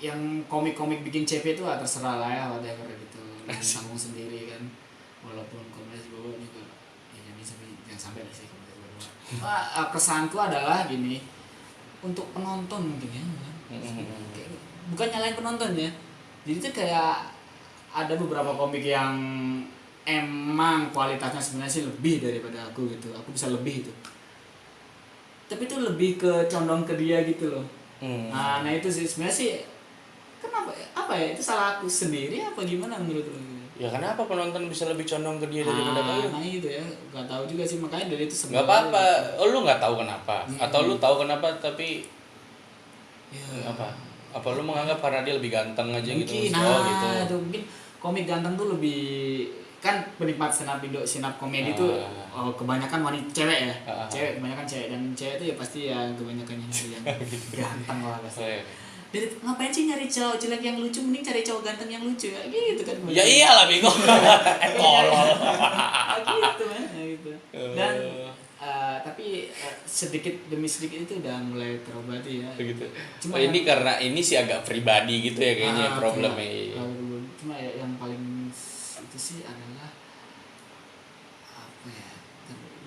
yang komik-komik bikin CP itu terserah lah ya, whatever gitu, tanggung sendiri kan. Walaupun komedi bawa juga, ya jangan sampai lah sih komedi bawa. Keresahanku adalah gini, untuk penonton mungkin ya, kayak, bukan nyalain penonton ya. Jadi tuh kayak ada beberapa komik yang emang kualitasnya sebenarnya sih lebih daripada aku gitu, aku bisa lebih itu, tapi itu lebih ke condong ke dia gitu loh. Nah itu sih sebenarnya sih kenapa apa ya, itu salah aku sendiri apa gimana menurut lo? Ya kenapa penonton bisa lebih condong ke dia daripada kamu? Nah itu ya nggak tahu juga sih, makanya dari itu Nggak sebenarnya apa-apa, lu nggak tahu kenapa, atau lu tahu kenapa tapi ya, apa lu menganggap karena dia lebih ganteng aja mungkin. gitu? Nah Oh gitu. itu mungkin komik ganteng tuh lebih, kan penikmat stand up Indo, stand up komedi tuh kebanyakan wanita, cewek ya, cewek, kebanyakan cewek, dan cewek tuh ya pasti ya kebanyakan yang ganteng lah pasti. Oh, iya. Jadi ngapain sih nyari cowok jelek yang lucu, mending cari cowok ganteng yang lucu ya gitu kan. Ya iyalah bingung. Tolol. Gitu kan gitu. Dan tapi sedikit demi sedikit itu udah mulai terobati ya. Begitu. Cuma Ini karena ini sih agak pribadi gitu ya kayaknya problemnya. Cuma ya, yang paling itu sih adalah apa ya?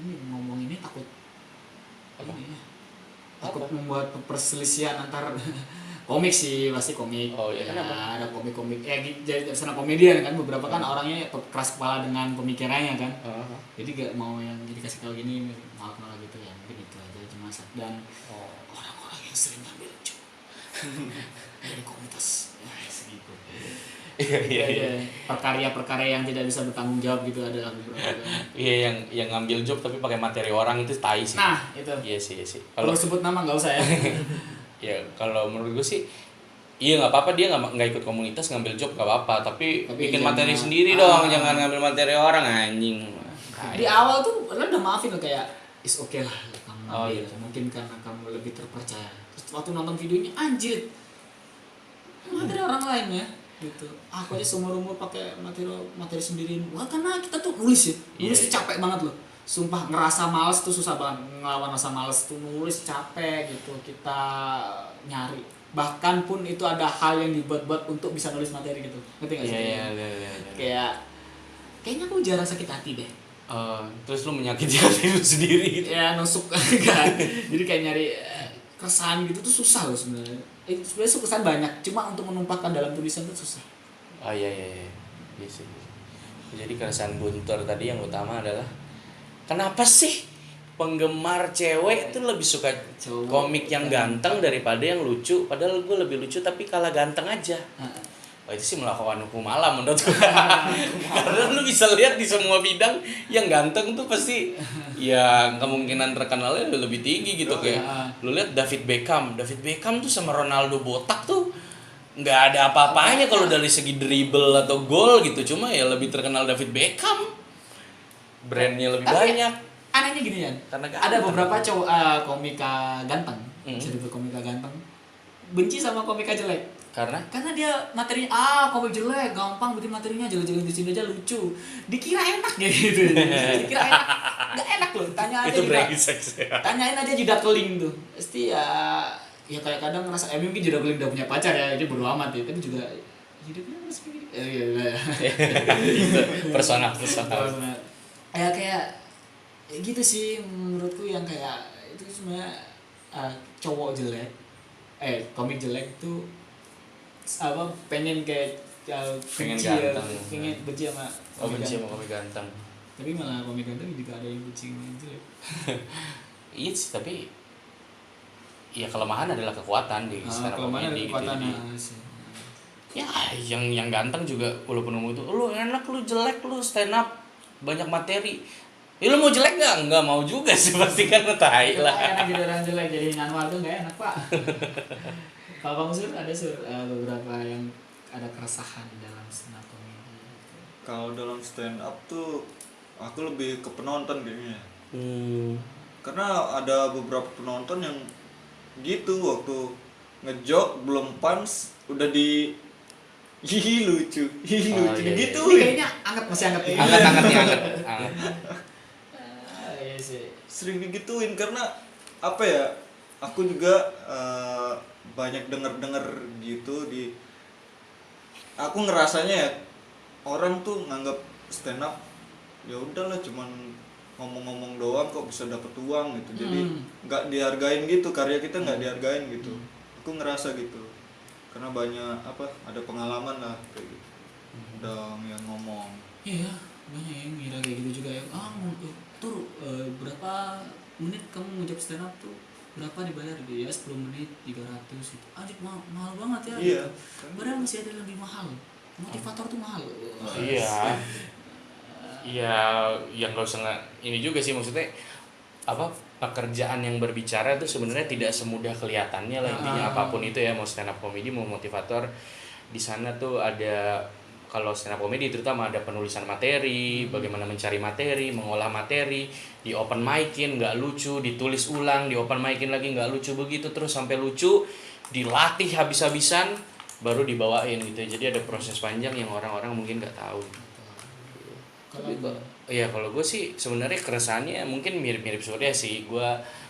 Ini ngomong ini takut Apa? ini ya, takut membuat perselisihan antar komik sih, pasti komik. Oh iya, ya, kenapa? ada komik-komik jadi sana komedian kan, beberapa kan orangnya keras kepala dengan pemikirannya kan. Jadi gak mau yang jadi kasih tahu gini malah gitu ya, mungkin itu aja cuma dan orang-orang yang sering ngambil job dari komunitas ya segitu. Iya. Perkarya yang tidak bisa bertanggung jawab gitu ada beberapa. Iya, yang ngambil job tapi pakai materi orang itu tai sih. Nah itu. Iya sih. Kalau sebut nama nggak usah ya. Ya kalau menurut gue sih iya nggak apa-apa, dia nggak ikut komunitas ngambil job nggak apa-apa, tapi bikin jangan, materi sendiri dong, jangan ngambil materi orang anjing. Di awal tuh lo udah maafin lo kayak is okay lah kamu ngambil, gitu. mungkin karena kamu lebih terpercaya. Terus waktu nonton videonya anjir materi orang lain ya gitu. Aku aja seumur umur pakai materi sendiri. Wah karena kita tuh nulis tuh capek banget loh. Sumpah ngerasa males tuh susah banget, ngelawan rasa males tuh nulis capek gitu, kita nyari bahkan pun itu ada hal yang dibuat-buat untuk bisa nulis materi gitu, ngerti nggak sih? Iya. Kayaknya aku jarang sakit hati deh. Terus lu menyakiti hati lu sendiri gitu. Ya nusuk kan, jadi kayak nyari keresahan gitu tuh susah loh sebenarnya. Sebenarnya keresahan banyak, cuma untuk menumpahkan dalam tulisan tuh susah. Iya. Iya sih. Jadi keresahan Guntur tadi yang utama adalah kenapa sih penggemar cewek itu lebih suka Cowok komik yang ganteng daripada yang lucu, padahal gue lebih lucu tapi kalah ganteng aja. Oh, itu sih melakukan hukum alam menurut gue. Karena lu bisa lihat di semua bidang yang ganteng tuh pasti ya kemungkinan terkenalnya lebih tinggi gitu. Kayak lu lihat David Beckham tuh sama Ronaldo botak tuh nggak ada apa-apanya kalau dari segi dribble atau gol gitu, cuma ya lebih terkenal David Beckham, brandnya lebih banyak. Anehnya gini ya, Karena ada beberapa cowok komika ganteng, bisa disebut komika ganteng, benci sama komika jelek. Karena dia materinya komik jelek, gampang bikin materinya, jelek-jelek di sini aja lucu. Dikira enak gitu. Dikira enak. Enggak enak loh. Tanyain aja Judah Keling tuh. Pasti ya kayak kadang ngerasa mungkin Judah Keling udah punya pacar ya, dia bodo amat ya, tapi juga hidupnya harus begini. Iya. Personal. Kayak ya gitu sih menurutku, yang kayak itu sebenarnya cowok jelek, komik jelek tuh pengen kayak Pengen benci ganteng. pengen benci sama Benci sama komik ganteng. tapi malah komik ganteng juga ada yang benci sama yang jelek. Iya sih, tapi ya kelemahan adalah kekuatan di stand up kelemahan comedy gitu. kekuatan Jadi, ya yang ganteng juga walaupun ngomong itu lu enak, lu jelek, lu stand up banyak materi. Ya lu mau jelek nggak mau juga sih, pasti kan tai lah. Enak jadi orang jelek, jadi Anwar tuh nggak enak pak. Kalau kamu ada beberapa yang ada keresahan dalam stand up comedy. Kalau dalam stand up tuh aku lebih ke penonton kayaknya. Karena ada beberapa penonton yang gitu, waktu ngejok belum punch udah di lucu iya. gitu. Ini kayaknya masih anget nih. Anget. Iya sih. Sering digituin karena apa ya? Aku juga banyak denger gitu aku ngerasanya ya, orang tuh nganggap stand up ya udahlah cuman ngomong-ngomong doang kok bisa dapet uang gitu. Jadi nggak dihargain gitu, karya kita nggak dihargain gitu. Aku ngerasa gitu karena banyak ada pengalaman lah kayak gitu. Udah yang ngomong. Iya, banyak yang ngira kayak gitu juga ya. Berapa menit kamu ngucap stand up tuh? Berapa dibayar dia? 10 menit 300 gitu. Anjir mahal banget ya. Iya. Gitu. Padahal masih ada yang lebih mahal. Motivator tuh mahal. Iya. Iya, yang nggak usah ini juga sih, maksudnya pekerjaan yang berbicara itu sebenarnya tidak semudah kelihatannya lah intinya. Apapun itu ya, mau stand up comedy mau motivator, di sana tuh ada, kalau stand up comedy terutama ada penulisan materi, bagaimana mencari materi, mengolah materi, di open mic-in nggak lucu, ditulis ulang, di open mic-in lagi nggak lucu, begitu terus sampai lucu, dilatih habis-habisan, baru dibawain gitu. Jadi ada proses panjang yang orang-orang mungkin nggak tahu. Kalau gue sih sebenarnya keresahannya mungkin mirip-mirip Surya sih. Gue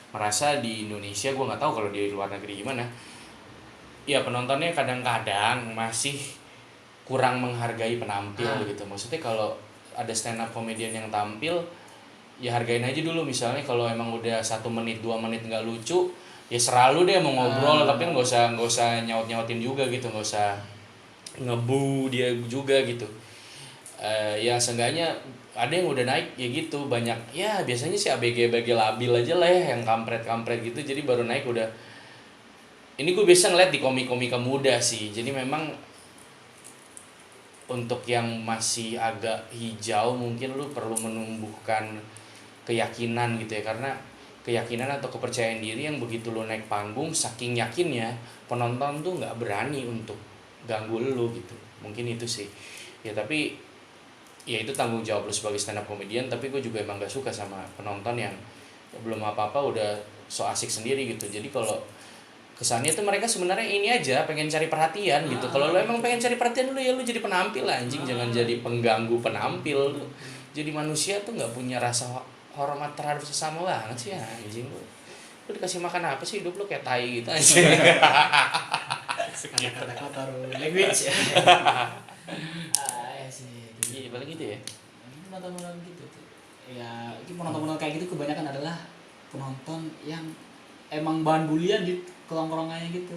merasa di Indonesia, gue nggak tahu kalau di luar negeri gimana. Ya penontonnya kadang-kadang masih kurang menghargai penampil gitu. Maksudnya kalau ada stand up comedian yang tampil, ya hargain aja dulu. Misalnya kalau emang udah 1 menit 2 menit nggak lucu, ya selalu deh mau ngobrol, tapi nggak usah nyaut-nyautin juga gitu, nggak usah ngebu dia juga gitu. Ya seenggaknya ada yang udah naik ya gitu banyak. Ya biasanya sih ABG labil aja lah ya, yang kampret gitu, jadi baru naik udah. Ini gue biasa ngeliat di komika muda sih. Jadi memang untuk yang masih agak hijau mungkin lu perlu menumbuhkan keyakinan gitu ya, karena keyakinan atau kepercayaan diri yang begitu lu naik panggung, saking yakinnya penonton tuh nggak berani untuk ganggu lu gitu. Mungkin itu sih ya, tapi ya itu tanggung jawab lu sebagai stand up comedian. Tapi gue juga emang gak suka sama penonton yang belum apa-apa udah so asik sendiri gitu. Jadi kalau kesannya tuh mereka sebenarnya ini aja pengen cari perhatian gitu. Kalau lu emang pengen cari perhatian, lu ya lu jadi penampil anjing, jangan jadi pengganggu penampil. Lu jadi manusia tuh nggak punya rasa hormat terhadap sesama banget sih anjing lu. lu dikasih makan apa sih, hidup lu kayak tai gitu aja. Kata kotor language ya. Sih. Iya paling gitu ya. Ini penonton gitu tuh. Ya, ini penonton kayak gitu kebanyakan adalah penonton yang emang bahan bulian di kelongkrongannya gitu.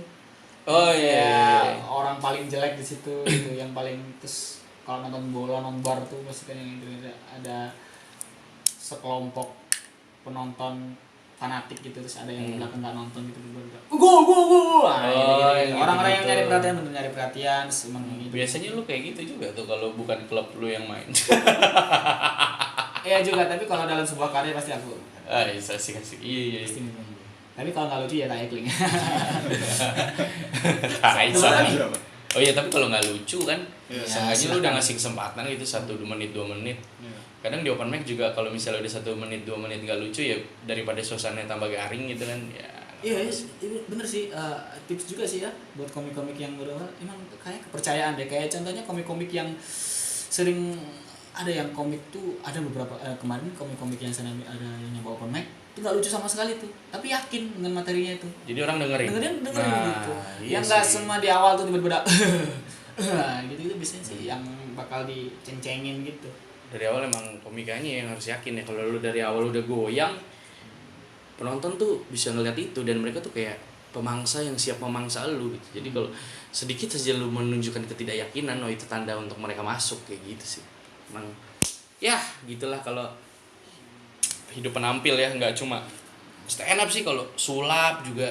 Oh iya. Ya, orang paling jelek di situ gitu, yang paling terus kalau nonton bola nonbar tuh pasti kan yang itu ada sekelompok penonton fanatik gitu, terus ada yang di belakang nggak nonton gitu go nah, gitu. Orang-orang yang gitu. nyari perhatian bener nyari perhatian emang gitu. Biasanya lu kayak gitu juga tuh kalau bukan klub lu yang main. Iya juga, tapi kalau dalam sebuah karya pasti aku Asik. Iya. pasti minum. Tapi kalau nggak lucu ya tak ekling. Oh iya, tapi kalau nggak lucu kan, Iya, sengaja lu udah ngasih kesempatan gitu 1 menit 2 menit. Iya. Kadang di open mic juga kalau misalnya udah 1 menit 2 menit nggak lucu ya, daripada suasananya tambah garing gitu kan ya. Iya, bener sih, tips juga sih ya buat komik-komik yang udah emang kayak kepercayaan deh, kayak contohnya komik-komik yang sering ada yang komik tuh ada beberapa kemarin komik-komik yang saya ada yang nyoba open mic itu nggak lucu sama sekali tuh, tapi yakin dengan materinya itu. Jadi orang dengerin Gitu. iya Yang nggak sih. semua di awal tuh tiba-tiba gitu biasanya sih yang bakal diceng-cengin gitu. Dari awal emang komikanya yang harus yakin ya. Kalau lu dari awal udah goyang, penonton tuh bisa ngeliat itu dan mereka tuh kayak pemangsa yang siap memangsa lu gitu. Jadi kalau sedikit saja lu menunjukkan ketidakyakinan, oh itu tanda untuk mereka masuk kayak gitu sih. Emang ya gitulah kalau hidup penampil ya, nggak cuma stand up sih, kalau sulap juga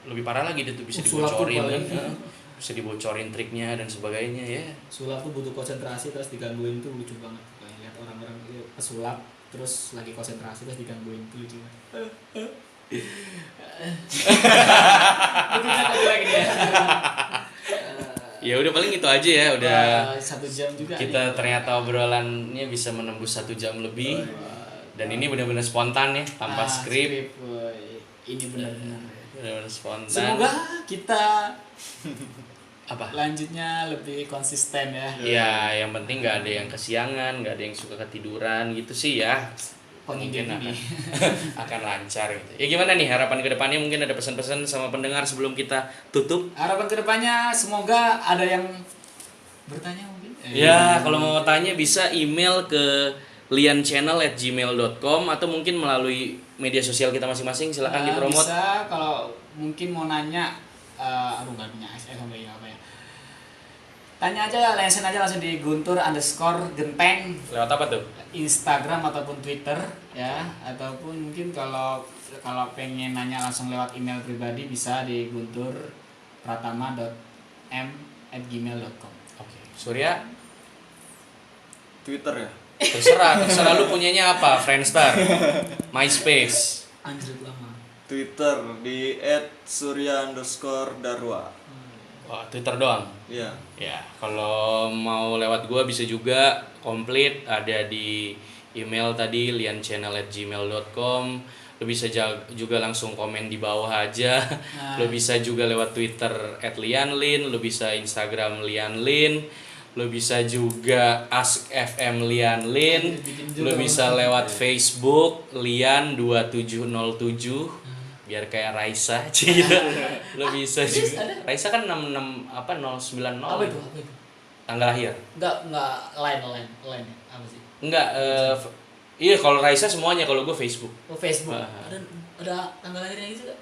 lebih parah lagi, dia tuh bisa Sulap tuh dibocorin paling. kan. Bisa dibocorin triknya dan sebagainya ya. Sulap tuh butuh konsentrasi terus digangguin tuh lucu banget. Kayak lihat orang-orang pesulap terus lagi konsentrasi terus digangguin tuh lucu banget. Ya udah paling itu aja ya, udah 1 jam juga kita nih. ternyata obrolannya bisa menembus 1 jam lebih. Dan ini benar-benar spontan ya, tanpa skrip. Woy. Ini benar-benar. Benar-benar spontan. Semoga kita Apa? lanjutnya lebih konsisten ya. Ya, yang penting nggak ada yang kesiangan, nggak ada yang suka ketiduran gitu sih ya. Pengide Mungkin ini. akan lancar gitu. Ya gimana nih harapan kedepannya, mungkin ada pesan-pesan sama pendengar sebelum kita tutup? Harapan kedepannya semoga ada yang bertanya mungkin. Ya, kalau mau tanya bisa email ke lianchannel@gmail.com atau mungkin melalui media sosial kita masing-masing, silakan dipromot. Bisa kalau mungkin mau nanya, aduh nggak punya sama ini apa ya. Tanya aja, langsung aja langsung di guntur_genteng Lewat apa tuh? Instagram ataupun Twitter ya, ataupun mungkin kalau pengen nanya langsung lewat email pribadi bisa di gunturpratama.m@gmail.com. Oke. Surya, Twitter ya. terserah lu punyanya apa? Friendster, MySpace. Anjir lama. Twitter di @surya_darwa. Wah, Twitter doang. Iya. Ya, kalau mau lewat gua bisa juga, komplit ada di email tadi lianchannel@gmail.com. Lo bisa juga langsung komen di bawah aja. Lo bisa juga lewat Twitter @lianlin, lo bisa Instagram lianlin, lo bisa juga askfmlianlin, lo bisa lewat Facebook lian2707 biar kayak Raisa gitu. Lo bisa juga. Raisa kan 66 apa 090. Apa itu? Tanggal lahir. Enggak line apa sih? Enggak, iya kalau Raisa semuanya, kalau gue Facebook. Oh, Facebook. Ah. Ada tanggal lahirnya gitu enggak?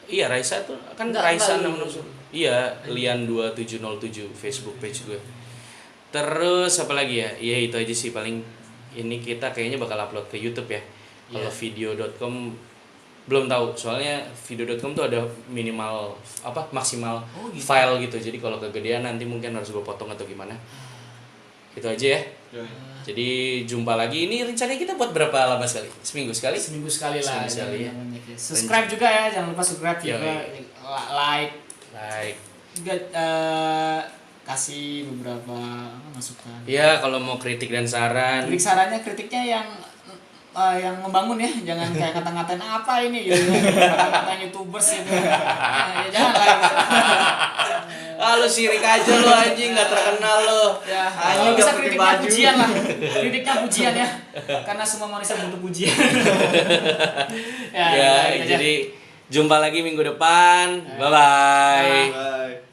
Iya, Raisa tuh kan Enggak, Raisa enggak, 669. Iya, Lian2707 Facebook page gue. Terus apa lagi ya? Iya itu aja sih paling. Ini kita kayaknya bakal upload ke YouTube ya. Kalau video.com belum tahu, soalnya video.com tuh ada minimal apa maksimal gitu. file gitu. Jadi kalau kegedean nanti mungkin harus gue potong atau gimana. Itu aja ya. Jadi jumpa lagi. Ini rencananya kita buat berapa lama sekali? Seminggu sekali? Seminggu sekali lah. Seminggu sekali ya. Subscribe juga ya, jangan lupa subscribe juga, like juga, kasih beberapa masukan. Ya kalau mau kritik dan saran. Kritiknya yang membangun ya, jangan kayak kata-katain apa ini gitu, kata-katain YouTubers itu. Ya, jangan lah. Kalau sirik aja lo anjing, nggak terkenal lo. Ya, Anjing kalau bisa nggak pakai kritiknya baju. pujian lah. Kritiknya pujian ya. Karena semua manusia butuh pujian. Ya, gitu aja. jadi jumpa lagi minggu depan. Bye bye. Bye.